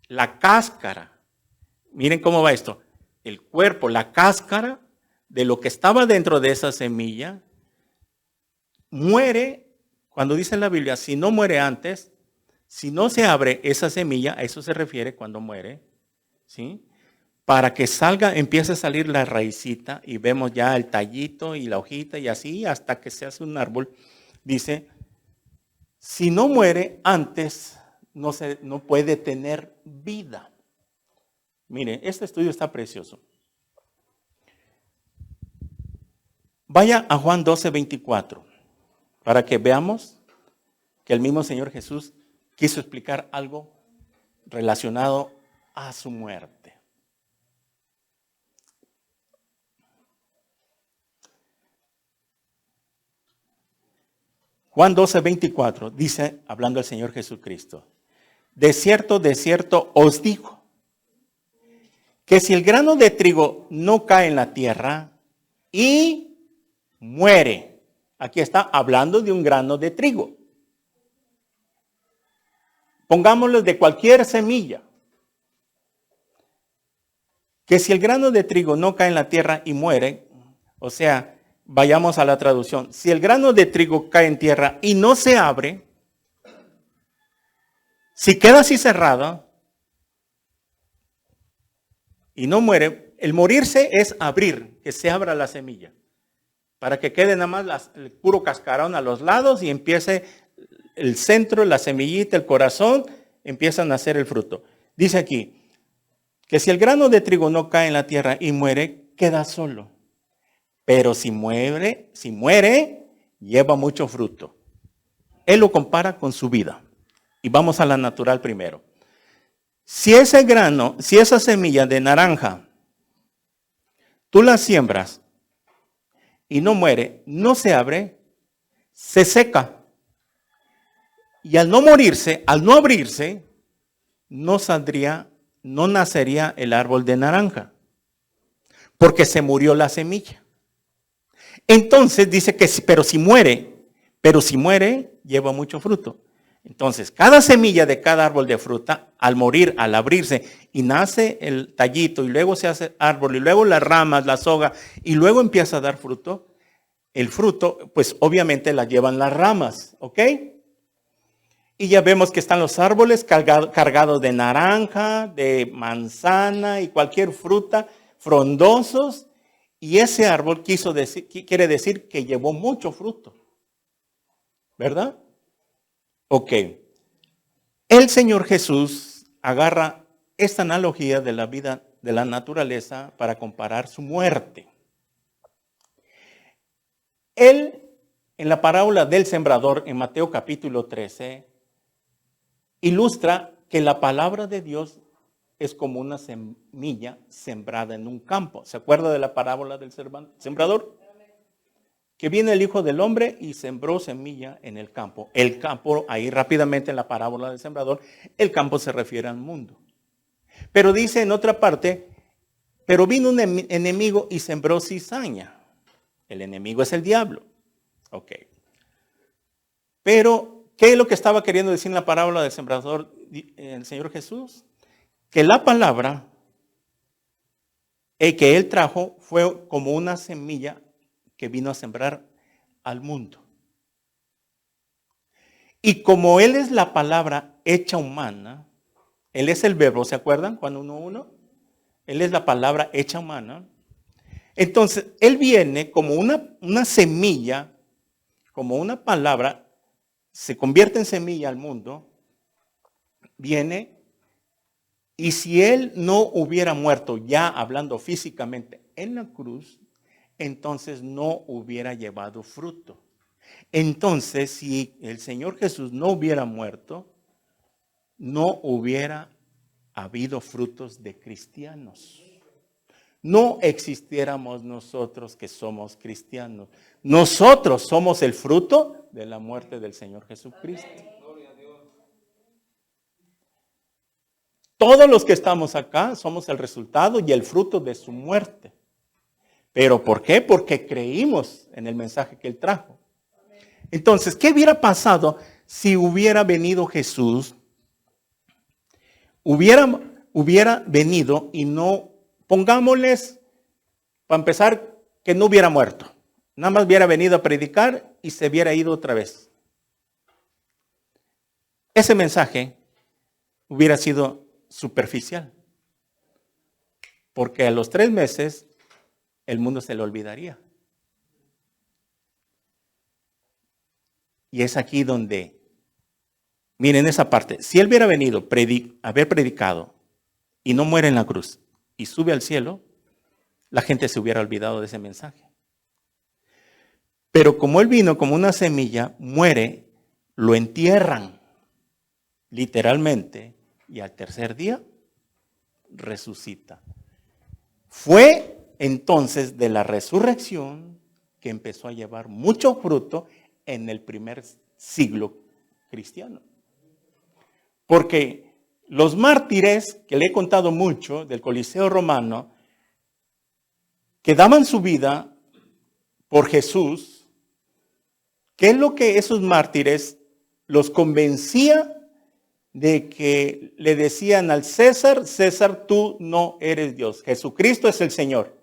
la cáscara, miren cómo va esto, el cuerpo, la cáscara de lo que estaba dentro de esa semilla, muere, cuando dice la Biblia, si no muere antes, si no se abre esa semilla, a eso se refiere cuando muere, ¿sí? para que salga, empiece a salir la raicita y vemos ya el tallito y la hojita y así hasta que se hace un árbol. Dice, si no muere antes, no puede tener vida. Mire, este estudio está precioso. Vaya a Juan 12:24 para que veamos que el mismo Señor Jesús quiso explicar algo relacionado a su muerte. Juan 12:24 dice, hablando el Señor Jesucristo, de cierto os digo, que si el grano de trigo no cae en la tierra y muere, aquí está hablando de un grano de trigo. Pongámoslo de cualquier semilla. Que si el grano de trigo no cae en la tierra y muere, o sea, vayamos a la traducción. Si el grano de trigo cae en tierra y no se abre, si queda así cerrado y no muere, el morirse es abrir, que se abra la semilla, para que quede nada más el puro cascarón a los lados y empiece el centro, la semillita, el corazón, empieza a nacer el fruto. Dice aquí, que si el grano de trigo no cae en la tierra y muere, queda solo. Pero si muere, lleva mucho fruto. Él lo compara con su vida. Y vamos a la natural primero. Si ese grano, si esa semilla de naranja, tú la siembras y no muere, no se abre, se seca. Y al no morirse, al no abrirse, no nacería el árbol de naranja, porque se murió la semilla. Entonces dice que, pero si muere, lleva mucho fruto. Entonces, cada semilla de cada árbol de fruta, al morir, al abrirse, y nace el tallito, y luego se hace árbol, y luego las ramas, la soga, y luego empieza a dar fruto, el fruto, pues obviamente la llevan las ramas, ¿ok? Y ya vemos que están los árboles cargados de naranja, de manzana y cualquier fruta, frondosos. Y ese árbol quiere decir que llevó mucho fruto. ¿Verdad? Ok. El Señor Jesús agarra esta analogía de la vida de la naturaleza para comparar su muerte. Él, en la parábola del sembrador, en Mateo capítulo 13, ilustra que la palabra de Dios es como una semilla sembrada en un campo. ¿Se acuerda de la parábola del sembrador? Que viene el Hijo del Hombre y sembró semilla en el campo. El campo, ahí rápidamente en la parábola del sembrador, el campo se refiere al mundo. Pero dice en otra parte, pero vino un enemigo y sembró cizaña. El enemigo es el diablo. Ok. Pero, ¿qué es lo que estaba queriendo decir en la parábola del sembrador el Señor Jesús? Que la palabra que Él trajo fue como una semilla que vino a sembrar al mundo. Y como Él es la palabra hecha humana, Él es el verbo, ¿se acuerdan? Cuando uno, Él es la palabra hecha humana. Entonces, Él viene como una semilla, como una palabra, se convierte en semilla al mundo, viene, y si Él no hubiera muerto ya hablando físicamente en la cruz, entonces no hubiera llevado fruto. Entonces, si el Señor Jesús no hubiera muerto, no hubiera habido frutos de cristianos. No existiéramos nosotros que somos cristianos. Nosotros somos el fruto de la muerte del Señor Jesucristo. Todos los que estamos acá somos el resultado y el fruto de su muerte. ¿Pero por qué? Porque creímos en el mensaje que Él trajo. Entonces, ¿qué hubiera pasado si hubiera venido Jesús? Hubiera venido y no, pongámosles, para empezar, que no hubiera muerto. Nada más hubiera venido a predicar y se hubiera ido otra vez. Ese mensaje hubiera sido superficial. porque a los 3 meses el mundo se le olvidaría. Y es aquí donde, miren esa parte, si él hubiera venido, haber predicado y no muere en la cruz y sube al cielo, la gente se hubiera olvidado de ese mensaje. Pero como él vino como una semilla, muere, lo entierran literalmente y al tercer día resucita. Fue entonces de la resurrección que empezó a llevar mucho fruto en el primer siglo cristiano. Porque los mártires, que le he contado mucho del Coliseo romano, que daban su vida por Jesús, ¿qué es lo que esos mártires los convencía de que le decían al César, César, tú no eres Dios, Jesucristo es el Señor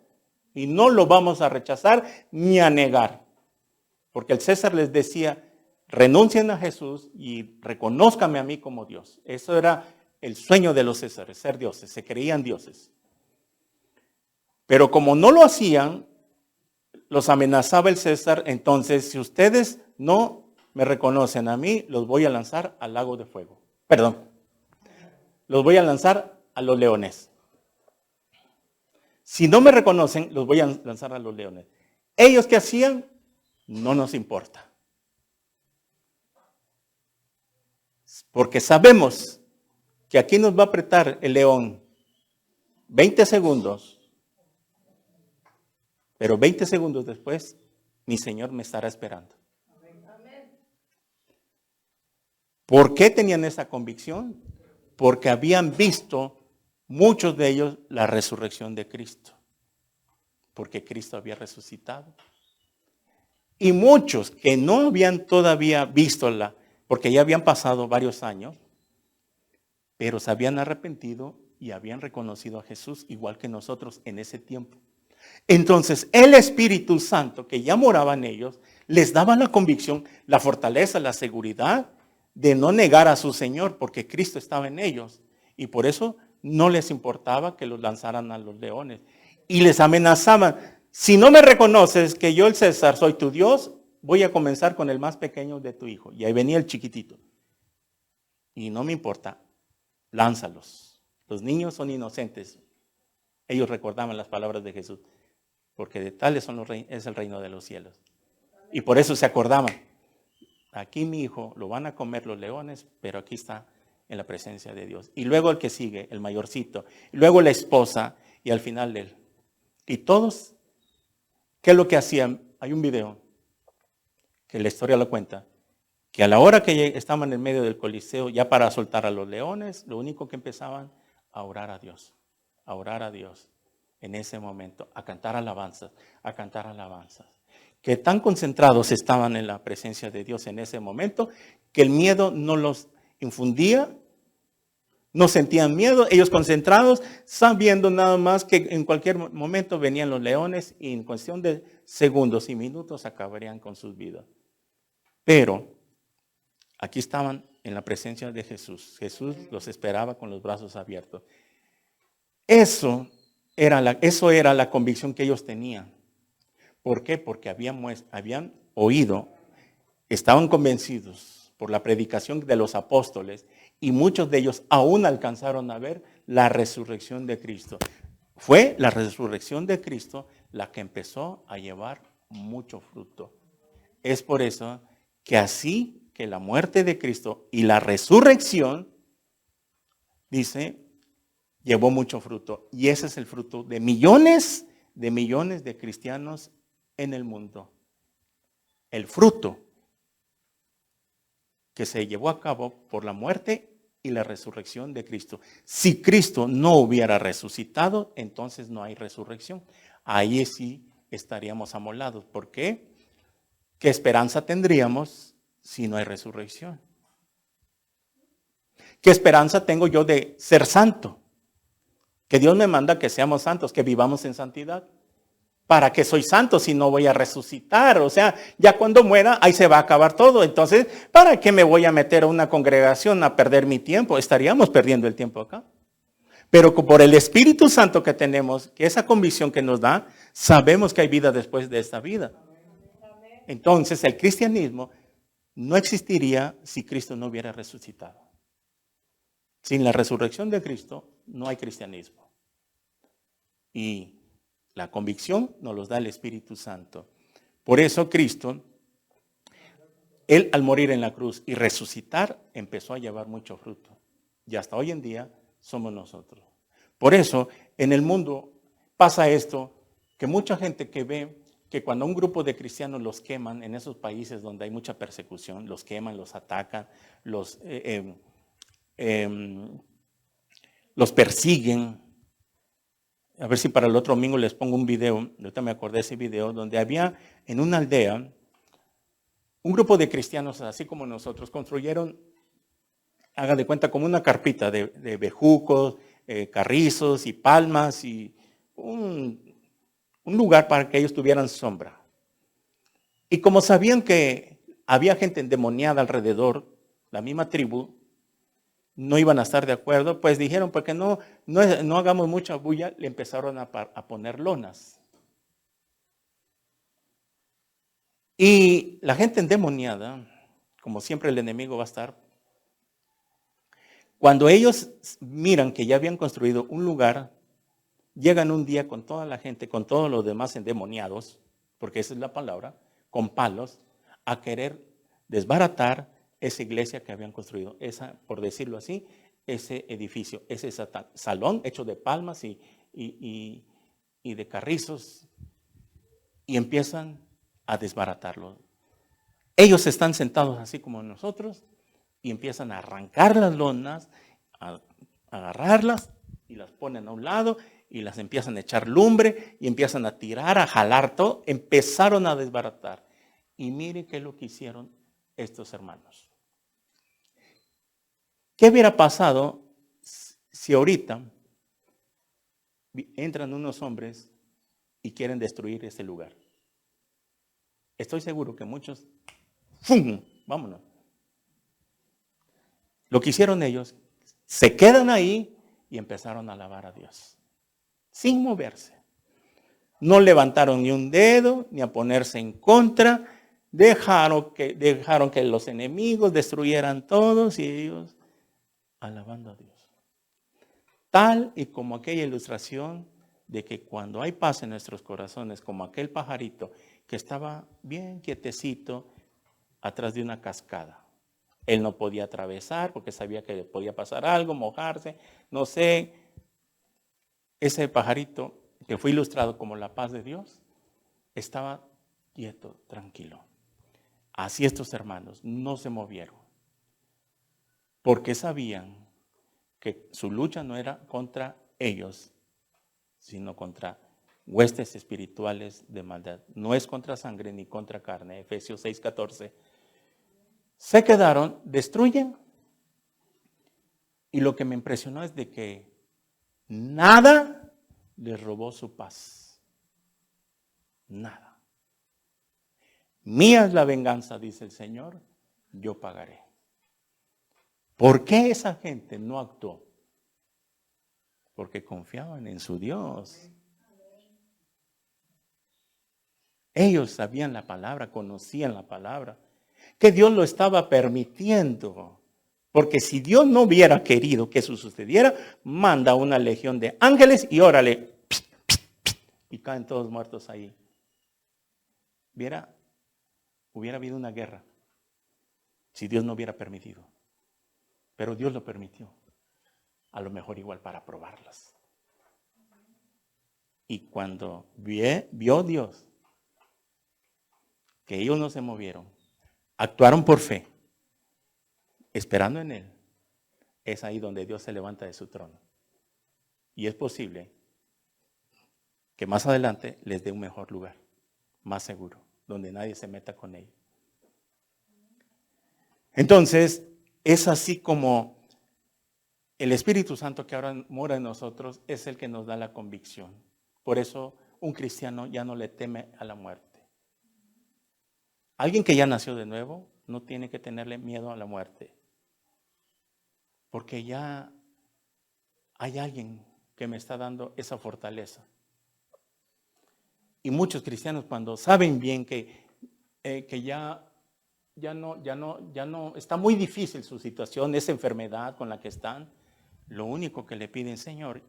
y no lo vamos a rechazar ni a negar? Porque el César les decía, renuncien a Jesús y reconózcanme a mí como Dios. Eso era el sueño de los Césares, ser dioses, se creían dioses. Pero como no lo hacían, los amenazaba el César, entonces si ustedes no me reconocen a mí, los voy a lanzar al lago de fuego. Los voy a lanzar a los leones. Si no me reconocen, los voy a lanzar a los leones. ¿Ellos qué hacían? No nos importa. Porque sabemos que aquí nos va a apretar el león 20 segundos, pero 20 segundos después mi Señor me estará esperando. ¿Por qué tenían esa convicción? Porque habían visto muchos de ellos la resurrección de Cristo, porque Cristo había resucitado. Y muchos que no habían todavía visto porque ya habían pasado varios años, pero se habían arrepentido y habían reconocido a Jesús igual que nosotros en ese tiempo. Entonces el Espíritu Santo que ya moraba en ellos, les daba la convicción, la fortaleza, la seguridad de no negar a su Señor, porque Cristo estaba en ellos. Y por eso no les importaba que los lanzaran a los leones. Y les amenazaban, si no me reconoces que yo el César soy tu Dios, voy a comenzar con el más pequeño de tu hijo. Y ahí venía el chiquitito. Y no me importa, lánzalos. Los niños son inocentes. Ellos recordaban las palabras de Jesús, porque de tales es el reino de los cielos. Y por eso se acordaban. Aquí mi hijo lo van a comer los leones, pero aquí está en la presencia de Dios. Y luego el que sigue, el mayorcito. Y luego la esposa y al final él. Y todos, ¿qué es lo que hacían? Hay un video que la historia lo cuenta, que a la hora que estaban en medio del Coliseo, ya para soltar a los leones, lo único que empezaban a orar a Dios en ese momento, a cantar alabanzas, que tan concentrados estaban en la presencia de Dios en ese momento, que el miedo no los infundía, no sentían miedo, ellos concentrados, sabiendo nada más que en cualquier momento venían los leones y en cuestión de segundos y minutos acabarían con sus vidas. Pero aquí estaban en la presencia de Jesús. Jesús los esperaba con los brazos abiertos. Eso era la convicción que ellos tenían. ¿Por qué? Porque habían oído, estaban convencidos por la predicación de los apóstoles y muchos de ellos aún alcanzaron a ver la resurrección de Cristo. Fue la resurrección de Cristo la que empezó a llevar mucho fruto. Es por eso que así que la muerte de Cristo y la resurrección, dice, llevó mucho fruto. Y ese es el fruto de millones de cristianos en el mundo. El fruto que se llevó a cabo por la muerte y la resurrección de Cristo. Si Cristo no hubiera resucitado, entonces no hay resurrección. Ahí sí estaríamos amolados. ¿Por qué? ¿Qué esperanza tendríamos si no hay resurrección? ¿Qué esperanza tengo yo de ser santo? Que Dios me manda que seamos santos, que vivamos en santidad. ¿Para qué soy santo si no voy a resucitar? O sea, ya cuando muera, ahí se va a acabar todo. Entonces, ¿para qué me voy a meter a una congregación a perder mi tiempo? Estaríamos perdiendo el tiempo acá. Pero por el Espíritu Santo que tenemos, que esa convicción que nos da, sabemos que hay vida después de esta vida. Entonces el cristianismo no existiría si Cristo no hubiera resucitado. Sin la resurrección de Cristo no hay cristianismo. Y la convicción nos los da el Espíritu Santo. Por eso Cristo, Él al morir en la cruz y resucitar, empezó a llevar mucho fruto. Y hasta hoy en día somos nosotros. Por eso en el mundo pasa esto, que mucha gente que ve que cuando un grupo de cristianos los queman en esos países donde hay mucha persecución, los queman, los atacan, los persiguen. A ver si para el otro domingo les pongo un video, ahorita me acordé de ese video, donde había en una aldea un grupo de cristianos, así como nosotros, construyeron, haga de cuenta, como una carpita de bejucos, carrizos y palmas y un lugar para que ellos tuvieran sombra. Y como sabían que había gente endemoniada alrededor, la misma tribu, no iban a estar de acuerdo, pues dijeron, porque no hagamos mucha bulla, le empezaron a poner lonas. Y la gente endemoniada, como siempre el enemigo va a estar, cuando ellos miran que ya habían construido un lugar, llegan un día con toda la gente, con todos los demás endemoniados, porque esa es la palabra, con palos, a querer desbaratar esa iglesia que habían construido, esa, por decirlo así, ese edificio, ese salón hecho de palmas y de carrizos, y empiezan a desbaratarlo. Ellos están sentados así como nosotros y empiezan a arrancar las lonas, a agarrarlas y las ponen a un lado y las empiezan a echar lumbre y empiezan a tirar, a jalar todo. Empezaron a desbaratar. Y mire qué es lo que hicieron estos hermanos. ¿Qué hubiera pasado si ahorita entran unos hombres y quieren destruir ese lugar? Estoy seguro que muchos, ¡fum!, vámonos. Lo que hicieron ellos, se quedan ahí y empezaron a alabar a Dios, sin moverse. No levantaron ni un dedo, ni a ponerse en contra. Dejaron que los enemigos destruyeran todos y ellos alabando a Dios. Tal y como aquella ilustración de que cuando hay paz en nuestros corazones, como aquel pajarito que estaba bien quietecito atrás de una cascada. Él no podía atravesar porque sabía que le podía pasar algo, mojarse, no sé. Ese pajarito que fue ilustrado como la paz de Dios, estaba quieto, tranquilo. Así estos hermanos no se movieron, porque sabían que su lucha no era contra ellos, sino contra huestes espirituales de maldad. No es contra sangre ni contra carne. Efesios 6:14. Se quedaron, destruyen. Y lo que me impresionó es de que nada les robó su paz. Nada. Mía es la venganza, dice el Señor, yo pagaré. ¿Por qué esa gente no actuó? Porque confiaban en su Dios. Ellos sabían la palabra, conocían la palabra, que Dios lo estaba permitiendo. Porque si Dios no hubiera querido que eso sucediera, manda una legión de ángeles y órale, y caen todos muertos ahí. Hubiera habido una guerra si Dios no hubiera permitido. Pero Dios lo permitió. A lo mejor igual para probarlas. Y cuando vio Dios que ellos no se movieron, actuaron por fe, esperando en Él, es ahí donde Dios se levanta de su trono. Y es posible que más adelante les dé un mejor lugar, más seguro, donde nadie se meta con ellos. Entonces, es así como el Espíritu Santo que ahora mora en nosotros es el que nos da la convicción. Por eso un cristiano ya no le teme a la muerte. Alguien que ya nació de nuevo no tiene que tenerle miedo a la muerte. Porque ya hay alguien que me está dando esa fortaleza. Y muchos cristianos cuando saben bien que ya no, está muy difícil su situación, esa enfermedad con la que están, lo único que le piden, Señor,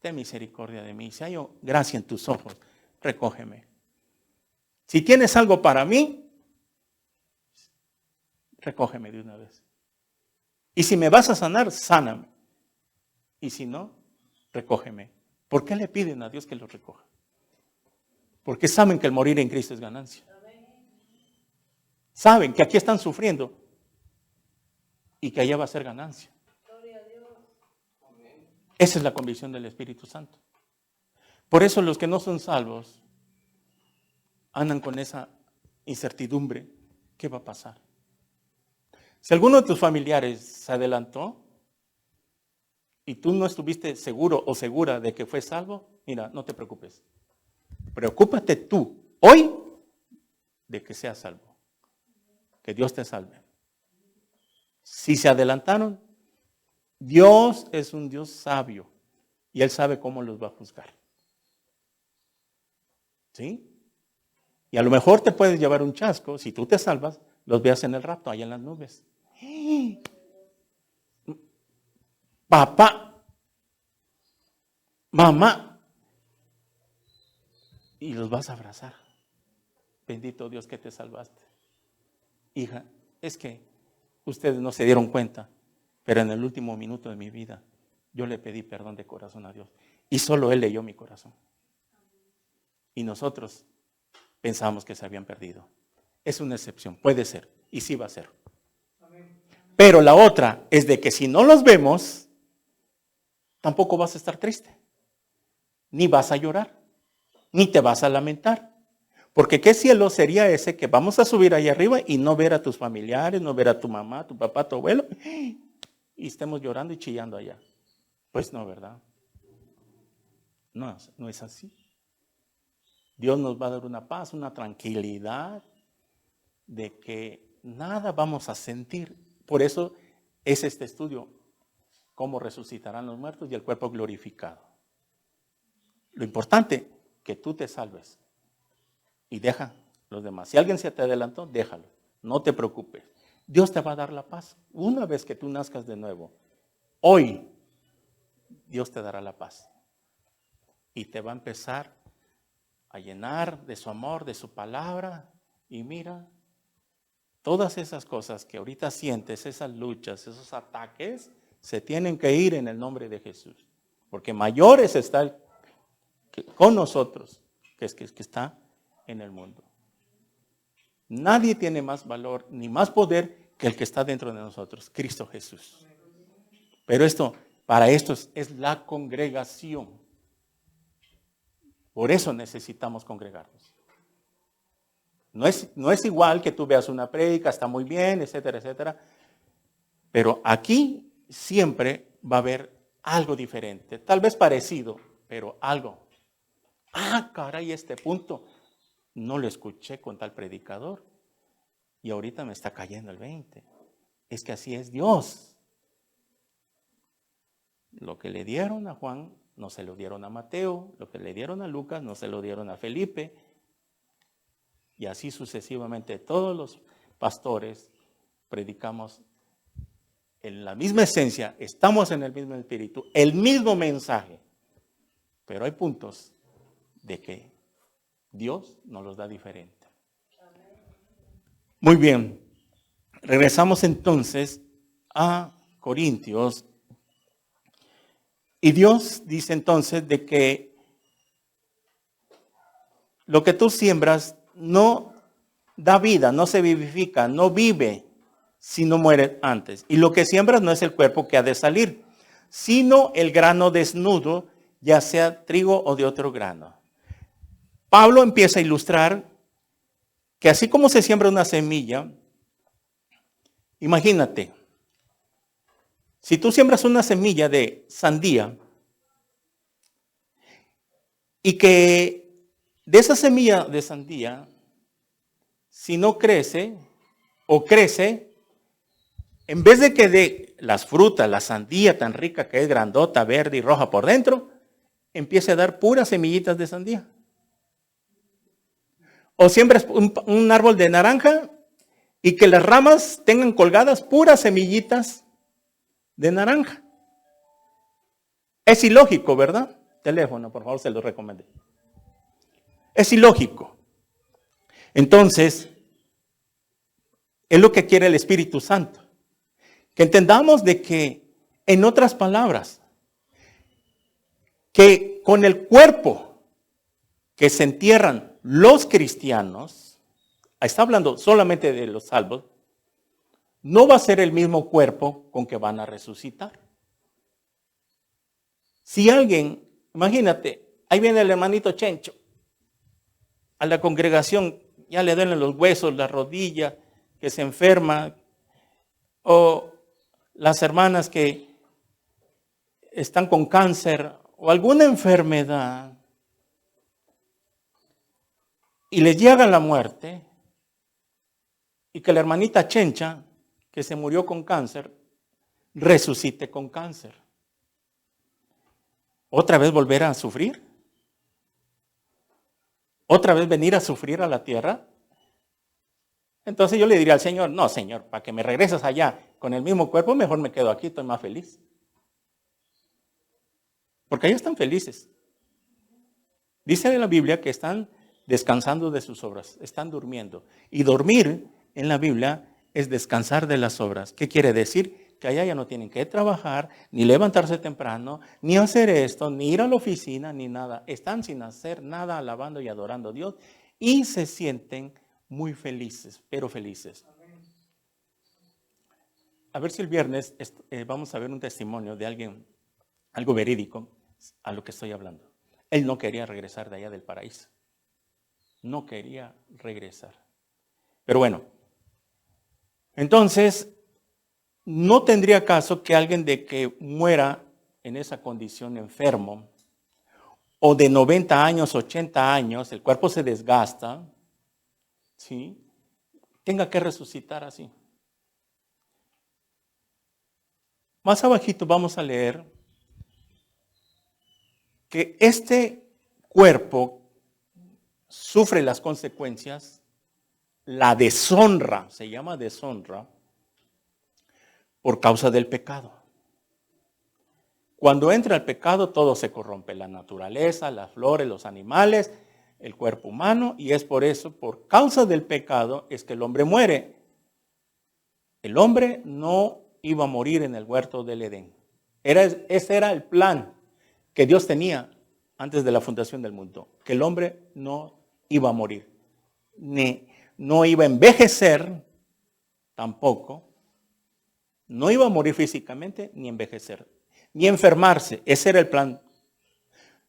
ten misericordia de mí. Si hay gracia en tus ojos, recógeme. Si tienes algo para mí, recógeme de una vez. Y si me vas a sanar, sáname. Y si no, recógeme. ¿Por qué le piden a Dios que los recoja? Porque saben que el morir en Cristo es ganancia. Saben que aquí están sufriendo y que allá va a ser ganancia. Esa es la convicción del Espíritu Santo. Por eso los que no son salvos andan con esa incertidumbre. ¿Qué va a pasar? Si alguno de tus familiares se adelantó y tú no estuviste seguro o segura de que fue salvo, mira, no te preocupes. Preocúpate tú hoy de que seas salvo. Que Dios te salve. Si se adelantaron, Dios es un Dios sabio y Él sabe cómo los va a juzgar. ¿Sí? Y a lo mejor te puedes llevar un chasco, si tú te salvas, los veas en el rapto, allá en las nubes. Papá, mamá, y los vas a abrazar. Bendito Dios que te salvaste. Hija, es que ustedes no se dieron cuenta, pero en el último minuto de mi vida, yo le pedí perdón de corazón a Dios. Y solo Él leyó mi corazón. Y nosotros pensábamos que se habían perdido. Es una excepción, puede ser, y sí va a ser. Pero la otra es de que si no los vemos, tampoco vas a estar triste, ni vas a llorar, ni te vas a lamentar. Porque ¿qué cielo sería ese que vamos a subir ahí arriba y no ver a tus familiares, no ver a tu mamá, tu papá, tu abuelo, y estemos llorando y chillando allá? Pues no, ¿verdad? No es así. Dios nos va a dar una paz, una tranquilidad de que nada vamos a sentir. Por eso es este estudio, cómo resucitarán los muertos y el cuerpo glorificado. Lo importante, que tú te salves y deja los demás. Si alguien se te adelantó, déjalo, no te preocupes. Dios te va a dar la paz. Una vez que tú nazcas de nuevo, hoy, Dios te dará la paz. Y te va a empezar a llenar de su amor, de su palabra. Y mira, todas esas cosas que ahorita sientes, esas luchas, esos ataques, se tienen que ir en el nombre de Jesús. Porque mayores está con nosotros que está en el mundo. Nadie tiene más valor ni más poder que el que está dentro de nosotros, Cristo Jesús. Pero para esto es la congregación. Por eso necesitamos congregarnos. No es igual que tú veas una prédica, está muy bien, etcétera, etcétera. Pero aquí siempre va a haber algo diferente, tal vez parecido, pero algo. Caray, este punto no lo escuché con tal predicador y ahorita me está cayendo el 20. Es que así es Dios. Lo que le dieron a Juan no se lo dieron a Mateo, lo que le dieron a Lucas no se lo dieron a Felipe, y así sucesivamente. Todos los pastores predicamos en la misma esencia, estamos en el mismo espíritu, el mismo mensaje, pero hay puntos de que Dios nos los da diferente. Muy bien, regresamos entonces a Corintios. Y Dios dice entonces de que lo que tú siembras no da vida, no se vivifica, no vive si no muere antes. Y lo que siembras no es el cuerpo que ha de salir, sino el grano desnudo, ya sea trigo o de otro grano. Pablo empieza a ilustrar que así como se siembra una semilla, imagínate, si tú siembras una semilla de sandía y que de esa semilla de sandía, si no crece o crece, en vez de que dé las frutas, la sandía tan rica que es grandota, verde y roja por dentro, empiece a dar puras semillitas de sandía. O siembres un árbol de naranja y que las ramas tengan colgadas puras semillitas de naranja. Es ilógico, ¿verdad? Teléfono, por favor, se lo recomiendo. Es ilógico. Entonces, es lo que quiere el Espíritu Santo. Que entendamos de que, en otras palabras, que con el cuerpo que se entierran los cristianos, está hablando solamente de los salvos, no va a ser el mismo cuerpo con que van a resucitar. Si alguien, imagínate, ahí viene el hermanito Chencho, a la congregación ya le duelen los huesos, la rodilla, que se enferma, o las hermanas que están con cáncer o alguna enfermedad, y les llega la muerte, y que la hermanita Chencha, que se murió con cáncer, resucite con cáncer. ¿Otra vez volver a sufrir? ¿Otra vez venir a sufrir a la tierra? Entonces yo le diría al Señor, no, Señor, para que me regreses allá con el mismo cuerpo, mejor me quedo aquí, estoy más feliz. Porque allá están felices. Dice en la Biblia que están descansando de sus obras, están durmiendo. Y dormir en la Biblia es descansar de las obras. ¿Qué quiere decir? Que allá ya no tienen que trabajar, ni levantarse temprano, ni hacer esto, ni ir a la oficina, ni nada. Están sin hacer nada, alabando y adorando a Dios, y se sienten muy felices, pero felices. A ver si el viernes vamos a ver un testimonio de alguien, algo verídico, a lo que estoy hablando. Él no quería regresar de allá del paraíso. No quería regresar. Pero bueno, entonces, no tendría caso que alguien de que muera en esa condición enfermo, o de 90 años, 80 años, el cuerpo se desgasta, ¿sí?, tenga que resucitar así. Más abajito vamos a leer que este cuerpo sufre las consecuencias, la deshonra, se llama deshonra, por causa del pecado. Cuando entra el pecado, todo se corrompe, la naturaleza, las flores, los animales, el cuerpo humano, y es por eso, por causa del pecado, es que el hombre muere. El hombre no iba a morir en el huerto del Edén. Ese era el plan que Dios tenía antes de la fundación del mundo, que el hombre no iba a morir, no iba a envejecer tampoco, no iba a morir físicamente, ni envejecer, ni enfermarse. Ese era el plan.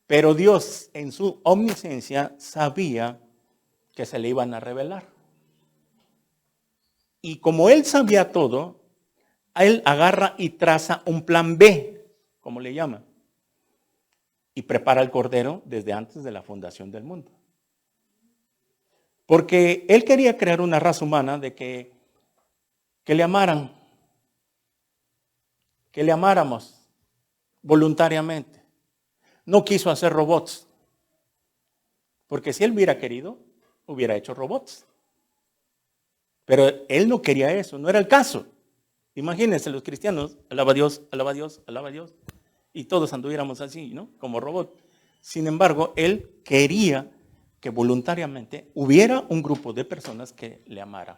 Pero Dios, en su omnisciencia, sabía que se le iban a revelar. Y como Él sabía todo, Él agarra y traza un plan B, como le llaman, y prepara el cordero desde antes de la fundación del mundo. Porque Él quería crear una raza humana de que le amaran, que le amáramos voluntariamente. No quiso hacer robots, porque si Él hubiera querido, hubiera hecho robots. Pero Él no quería eso, no era el caso. Imagínense los cristianos, alaba a Dios, alaba a Dios, alaba a Dios, y todos anduviéramos así, ¿no?, como robot. Sin embargo, Él quería que voluntariamente hubiera un grupo de personas que le amaran.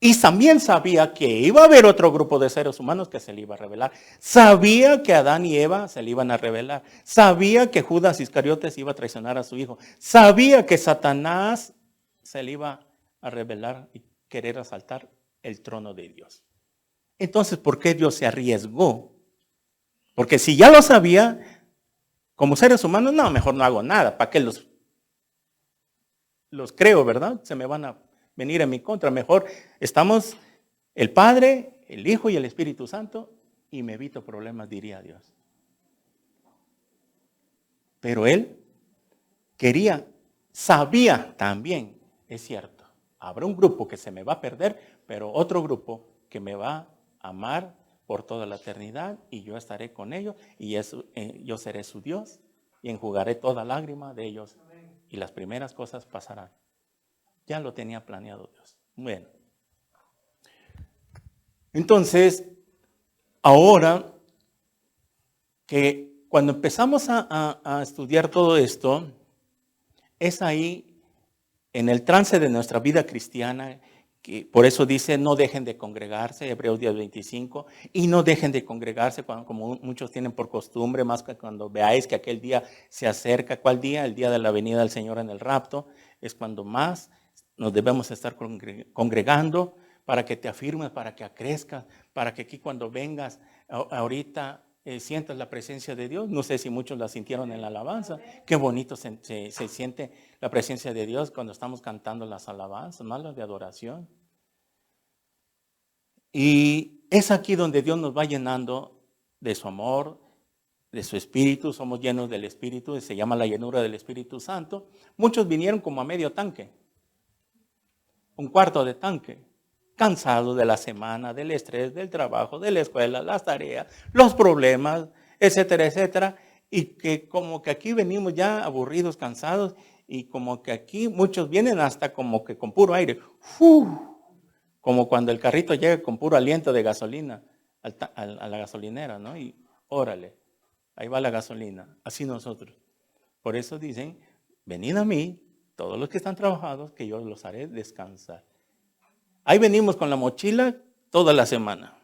Y también sabía que iba a haber otro grupo de seres humanos que se le iba a revelar. Sabía que Adán y Eva se le iban a revelar. Sabía que Judas Iscariotes iba a traicionar a su hijo. Sabía que Satanás se le iba a revelar y querer asaltar el trono de Dios. Entonces, ¿por qué Dios se arriesgó? Porque si ya lo sabía, como seres humanos, no, mejor no hago nada. ¿Para qué los creo, verdad? Se me van a venir en mi contra. Mejor estamos el Padre, el Hijo y el Espíritu Santo y me evito problemas, diría Dios. Pero Él sabía también, es cierto, habrá un grupo que se me va a perder, pero otro grupo que me va amar por toda la eternidad, y yo estaré con ellos, y yo seré su Dios, y enjugaré toda lágrima de ellos, y las primeras cosas pasarán. Ya lo tenía planeado Dios. Bueno. Entonces, ahora que cuando empezamos a estudiar todo esto, es ahí, en el trance de nuestra vida cristiana, que por eso dice, no dejen de congregarse, Hebreos 10:25, y no dejen de congregarse como muchos tienen por costumbre, más que cuando veáis que aquel día se acerca. ¿Cuál día? El día de la venida del Señor en el rapto, es cuando más nos debemos estar congregando, para que te afirmes, para que crezcas, para que aquí cuando vengas ahorita sientas la presencia de Dios. No sé si muchos la sintieron en la alabanza. Qué bonito se siente la presencia de Dios cuando estamos cantando las alabanzas, más las de adoración. Y es aquí donde Dios nos va llenando de su amor, de su Espíritu. Somos llenos del Espíritu, se llama la llenura del Espíritu Santo. Muchos vinieron como a medio tanque, un cuarto de tanque, cansados de la semana, del estrés, del trabajo, de la escuela, las tareas, los problemas, etcétera, etcétera. Y que como que aquí venimos ya aburridos, cansados, y como que aquí muchos vienen hasta como que con puro aire. Como cuando el carrito llega con puro aliento de gasolina a la gasolinera, ¿no? Y órale, ahí va la gasolina. Así nosotros. Por eso dicen, venid a mí, todos los que están trabajados, que yo los haré descansar. Ahí venimos con la mochila toda la semana,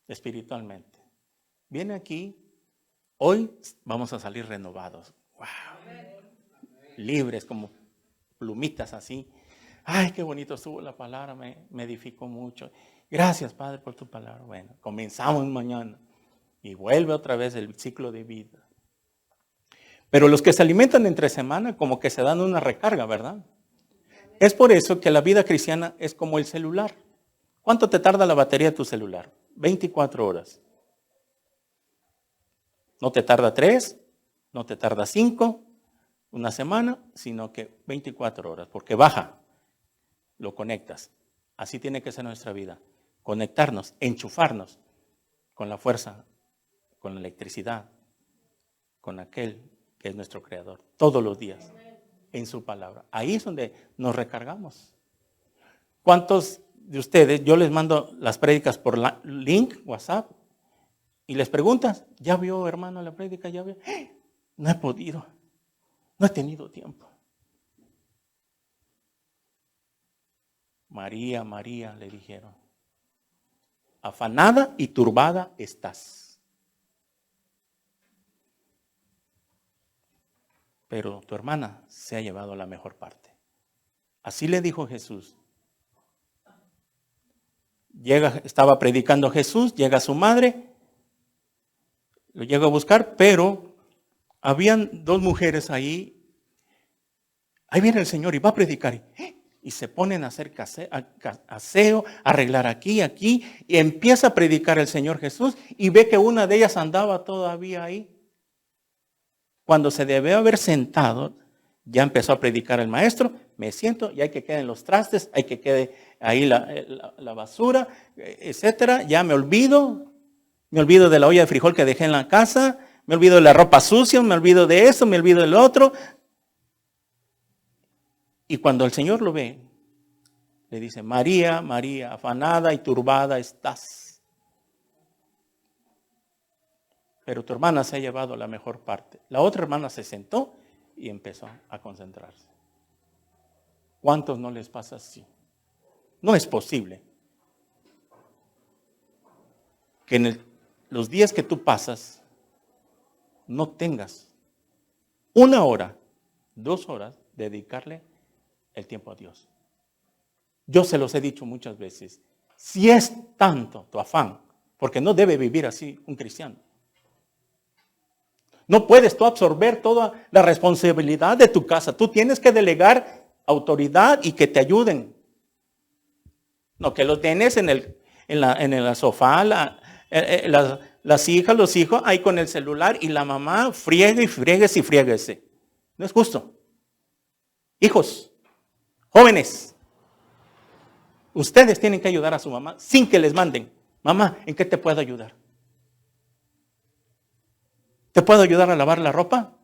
espiritualmente. Viene aquí, hoy vamos a salir renovados. ¡Wow! Libres, como plumitas así. ¡Ay, qué bonito estuvo la palabra! Me edificó mucho. Gracias, Padre, por tu palabra. Bueno, comenzamos mañana y vuelve otra vez el ciclo de vida. Pero los que se alimentan entre semana como que se dan una recarga, ¿verdad? Es por eso que la vida cristiana es como el celular. ¿Cuánto te tarda la batería de tu celular? 24 horas. No te tarda 3, no te tarda 5, una semana, sino que 24 horas, porque baja, lo conectas. Así tiene que ser nuestra vida. Conectarnos, enchufarnos con la fuerza, con la electricidad, con aquel que es nuestro creador, todos los días. En su palabra. Ahí es donde nos recargamos. ¿Cuántos de ustedes, yo les mando las prédicas por link, WhatsApp, y les preguntas, ¿ya vio, hermano, la prédica? ¿Ya vio? No he podido, no he tenido tiempo. María, María, le dijeron, afanada y turbada estás. Pero tu hermana se ha llevado la mejor parte. Así le dijo Jesús. Estaba predicando Jesús, llega su madre, lo llega a buscar, pero habían 2 mujeres ahí. Ahí viene el Señor y va a predicar. Y se ponen a hacer aseo, arreglar aquí, y empieza a predicar el Señor Jesús, y ve que una de ellas andaba todavía ahí. Cuando se debe haber sentado, ya empezó a predicar el maestro, me siento y hay que queden los trastes, hay que quede ahí la basura, etcétera. Ya me olvido de la olla de frijol que dejé en la casa, me olvido de la ropa sucia, me olvido de eso, me olvido del otro. Y cuando el Señor lo ve, le dice, María, María, afanada y turbada estás. Pero tu hermana se ha llevado la mejor parte. La otra hermana se sentó y empezó a concentrarse. ¿Cuántos no les pasa así? No es posible que en los días que tú pasas no tengas 1 hora, 2 horas de dedicarle el tiempo a Dios. Yo se los he dicho muchas veces. Si es tanto tu afán, porque no debe vivir así un cristiano. No puedes tú absorber toda la responsabilidad de tu casa. Tú tienes que delegar autoridad y que te ayuden. No, que los tienes en el sofá, las hijas, los hijos, ahí con el celular, y la mamá friegue y frieguese y frieguese. No es justo. Hijos, jóvenes, ustedes tienen que ayudar a su mamá sin que les manden. Mamá, ¿en qué te puedo ayudar? ¿Te puedo ayudar a lavar la ropa?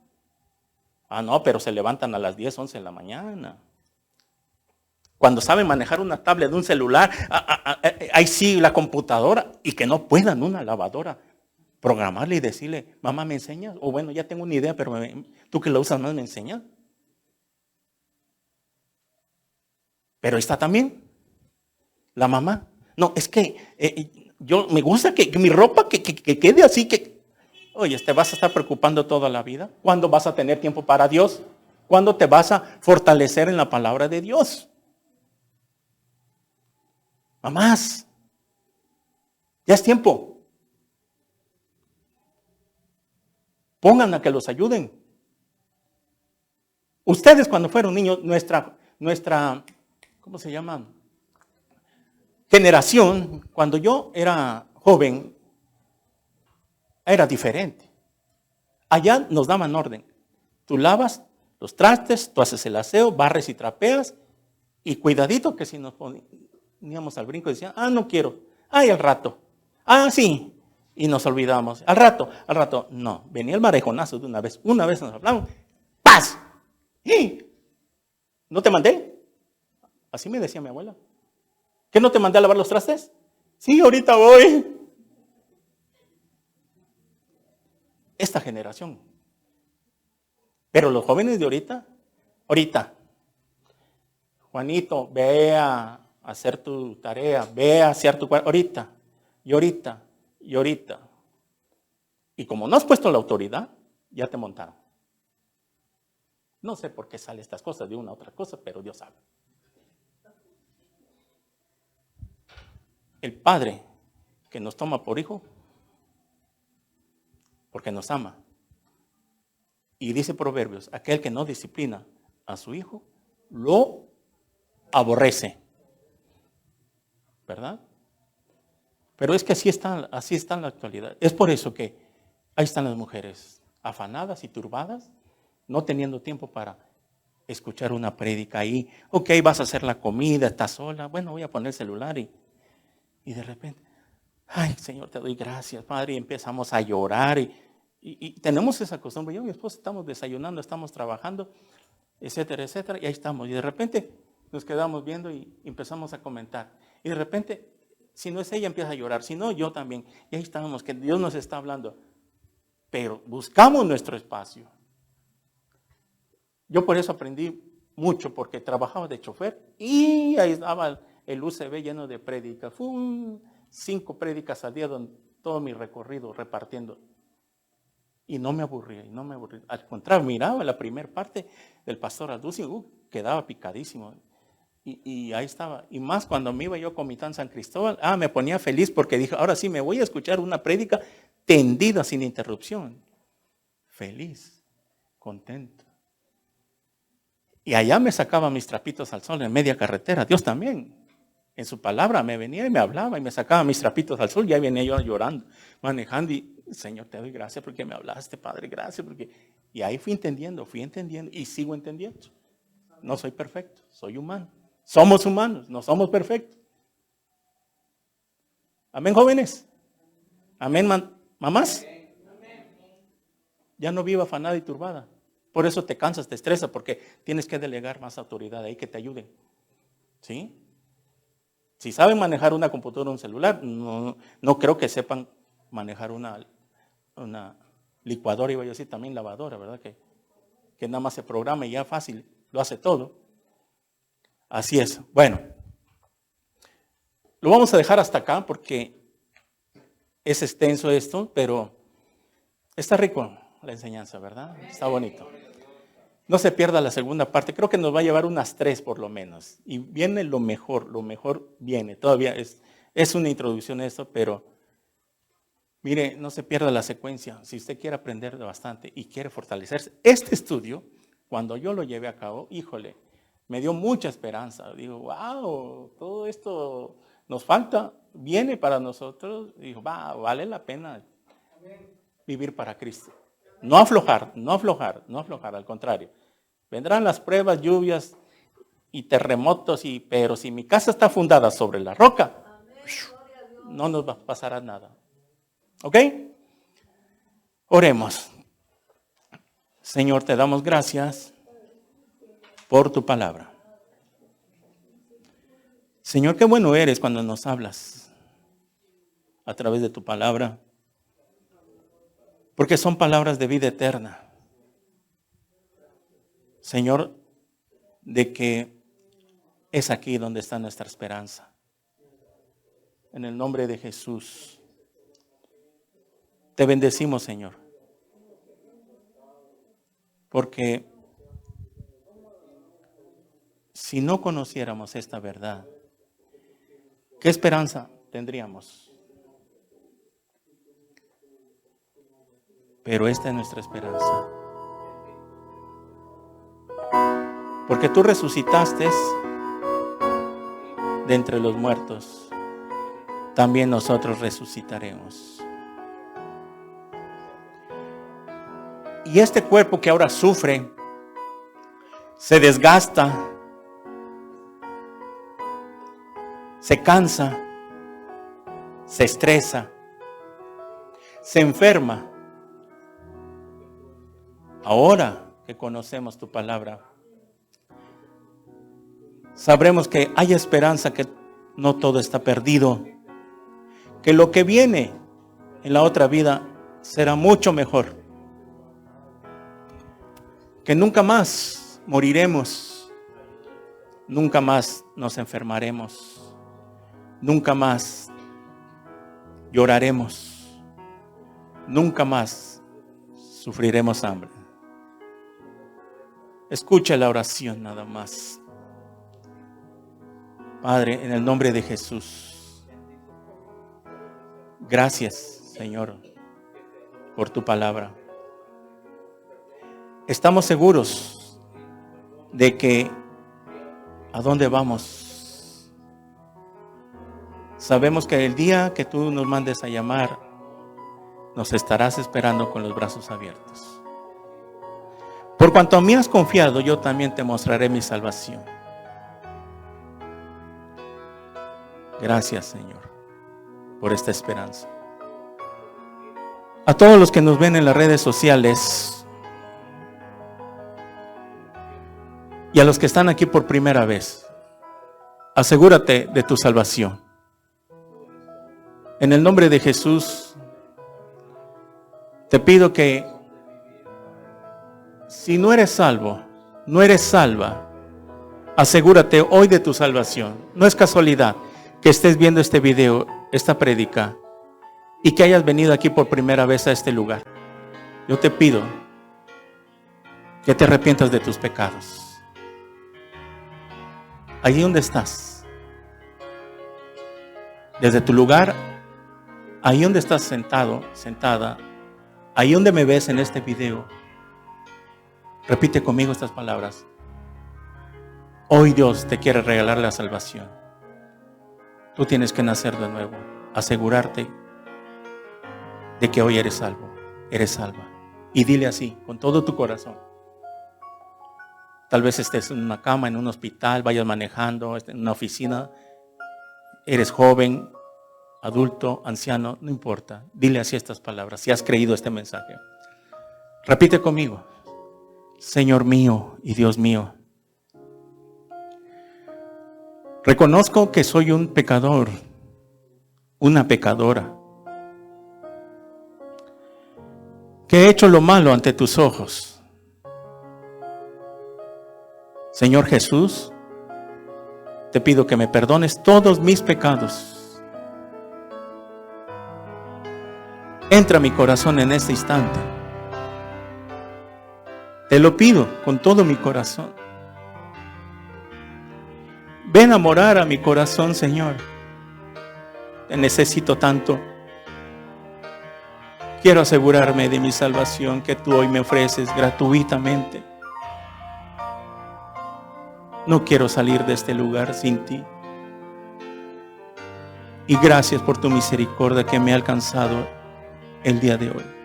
Ah, no, pero se levantan a las 10, 11 de la mañana. Cuando saben manejar una tablet de un celular, ahí sí la computadora, y que no puedan una lavadora programarle y decirle, mamá, ¿me enseñas? O bueno, ya tengo una idea, pero tú que la usas más, ¿me enseñas? Pero está también la mamá. No, es que yo me gusta que mi ropa que quede así, que... Oye, ¿te vas a estar preocupando toda la vida? ¿Cuándo vas a tener tiempo para Dios? ¿Cuándo te vas a fortalecer en la palabra de Dios? Mamás, ya es tiempo. Pongan a que los ayuden. Ustedes cuando fueron niños, nuestra, ¿cómo se llama? Generación, cuando yo era joven, era diferente. Allá nos daban orden. Tú lavas los trastes, tú haces el aseo, barres y trapeas, y cuidadito que si nos poníamos al brinco decían, no quiero, ay, al rato, sí, y nos olvidamos, al rato, no, venía el marejonazo de una vez nos hablaban, ¡paz! ¿Y? ¿No te mandé? Así me decía mi abuela. ¿Qué no te mandé a lavar los trastes? Sí, ahorita voy. Esta generación. Pero los jóvenes de ahorita, Juanito, ve a hacer tu tarea, ve a hacer tu cuarto, ahorita. Y como no has puesto la autoridad, ya te montaron. No sé por qué salen estas cosas de una a otra cosa, pero Dios sabe. El Padre que nos toma por hijo, porque nos ama. Y dice Proverbios, aquel que no disciplina a su hijo, lo aborrece. ¿Verdad? Pero es que así está en la actualidad. Es por eso que ahí están las mujeres afanadas y turbadas, no teniendo tiempo para escuchar una prédica ahí. Ok, vas a hacer la comida, estás sola. Bueno, voy a poner el celular y de repente, ay, Señor, te doy gracias, Padre. Y empezamos a llorar y tenemos esa costumbre. Yo y mi esposa estamos desayunando, estamos trabajando, etcétera, etcétera. Y ahí estamos. Y de repente nos quedamos viendo y empezamos a comentar. Y de repente, si no es ella, empieza a llorar. Si no, yo también. Y ahí estamos, que Dios nos está hablando. Pero buscamos nuestro espacio. Yo por eso aprendí mucho, porque trabajaba de chofer y ahí estaba el UCB lleno de prédicas. 5 prédicas al día, donde todo mi recorrido repartiendo. Y no me aburría, Al contrario, miraba la primera parte del pastor Alducin, quedaba picadísimo. Y ahí estaba. Y más cuando me iba yo con Comitán San Cristóbal, me ponía feliz porque dije, ahora sí me voy a escuchar una prédica tendida sin interrupción. Feliz, contento. Y allá me sacaba mis trapitos al sol en media carretera. Dios también, en su palabra, me venía y me hablaba y me sacaba mis trapitos al sol. Ya venía yo llorando, manejando y, Señor, te doy gracias porque me hablaste, Padre, gracias porque... Y ahí fui entendiendo y sigo entendiendo. No soy perfecto, soy humano. Somos humanos, no somos perfectos. Amén, jóvenes. Amén, mamás. Ya no viva afanada y turbada. Por eso te cansas, te estresas, porque tienes que delegar más autoridad ahí que te ayuden. ¿Sí? Si saben manejar una computadora o un celular, no creo que sepan manejar una licuadora, iba yo a decir también lavadora, ¿verdad? Que nada más se programa y ya fácil, lo hace todo. Así es. Bueno, lo vamos a dejar hasta acá porque es extenso esto, pero está rico la enseñanza, ¿verdad? Está bonito. No se pierda la segunda parte, creo que nos va a llevar unas 3 por lo menos. Y viene lo mejor viene. Todavía es una introducción a esto, pero mire, no se pierda la secuencia. Si usted quiere aprender bastante y quiere fortalecerse, este estudio, cuando yo lo llevé a cabo, híjole, me dio mucha esperanza. Digo, wow, todo esto nos falta, viene para nosotros. Digo, vale la pena vivir para Cristo. No aflojar, al contrario. Vendrán las pruebas, lluvias y terremotos, pero si mi casa está fundada sobre la roca, no nos pasará nada. ¿Ok? Oremos. Señor, te damos gracias por tu palabra. Señor, qué bueno eres cuando nos hablas a través de tu palabra, porque son palabras de vida eterna. Señor, de que es aquí donde está nuestra esperanza. En el nombre de Jesús, te bendecimos, Señor, porque si no conociéramos esta verdad, ¿qué esperanza tendríamos? Pero esta es nuestra esperanza. Porque tú resucitaste de entre los muertos, también nosotros resucitaremos. Y este cuerpo que ahora sufre, se desgasta, se cansa, se estresa, se enferma. Ahora que conocemos tu palabra, sabremos que hay esperanza, que no todo está perdido, que lo que viene en la otra vida será mucho mejor, que nunca más moriremos, nunca más nos enfermaremos, nunca más lloraremos, nunca más sufriremos hambre. Escucha la oración nada más. Padre, en el nombre de Jesús, gracias, Señor, por tu palabra. Estamos seguros de que a dónde vamos. Sabemos que el día que tú nos mandes a llamar, nos estarás esperando con los brazos abiertos. Por cuanto a mí has confiado, yo también te mostraré mi salvación. Gracias, Señor, por esta esperanza. A todos los que nos ven en las redes sociales y a los que están aquí por primera vez, asegúrate de tu salvación. En el nombre de Jesús, te pido que si no eres salvo, no eres salva, asegúrate hoy de tu salvación. No es casualidad que estés viendo este video, esta prédica, y que hayas venido aquí por primera vez a este lugar. Yo te pido que te arrepientas de tus pecados. Allí donde estás, desde tu lugar, ahí donde estás sentado, sentada, ahí donde me ves en este video, repite conmigo estas palabras. Hoy Dios te quiere regalar la salvación. Tú tienes que nacer de nuevo, asegurarte de que hoy eres salvo, eres salva. Y dile así, con todo tu corazón. Tal vez estés en una cama, en un hospital, vayas manejando, en una oficina, eres joven, adulto, anciano, no importa. Dile así estas palabras, si has creído este mensaje. Repite conmigo. Señor mío y Dios mío, reconozco que soy un pecador, una pecadora, que he hecho lo malo ante tus ojos. Señor Jesús, te pido que me perdones todos mis pecados. Entra a mi corazón en este instante. Te lo pido con todo mi corazón. Ven a morar a mi corazón, Señor. Te necesito tanto. Quiero asegurarme de mi salvación que tú hoy me ofreces gratuitamente. No quiero salir de este lugar sin ti. Y gracias por tu misericordia que me ha alcanzado el día de hoy.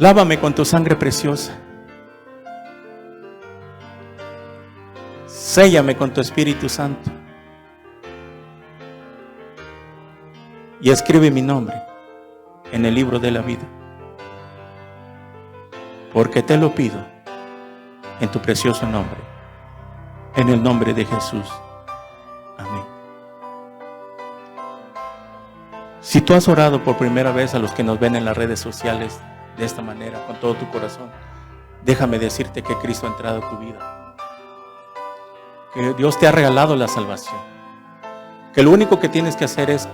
Lávame con tu sangre preciosa. Séllame con tu Espíritu Santo. y escribe mi nombre en el libro de la vida. Porque te lo pido en tu precioso nombre, en el nombre de Jesús. Amén. Si tú has orado por primera vez, a los que nos ven en las redes sociales de esta manera, con todo tu corazón, déjame decirte que Cristo ha entrado a tu vida, que Dios te ha regalado la salvación, que lo único que tienes que hacer es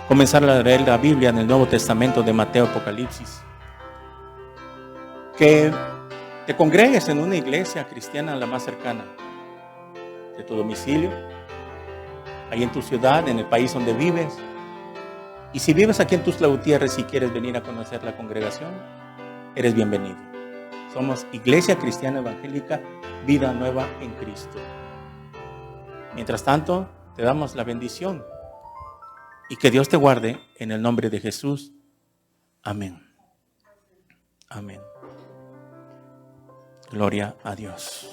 comenzar a leer la Biblia en el Nuevo Testamento de Mateo, Apocalipsis, que te congregues en una iglesia cristiana la más cercana de tu domicilio, ahí en tu ciudad, en el país donde vives. Y si vives aquí en Tuxtla Gutiérrez y quieres venir a conocer la congregación, eres bienvenido. Somos Iglesia Cristiana Evangélica, Vida Nueva en Cristo. Mientras tanto, te damos la bendición y que Dios te guarde en el nombre de Jesús. Amén. Amén. Gloria a Dios.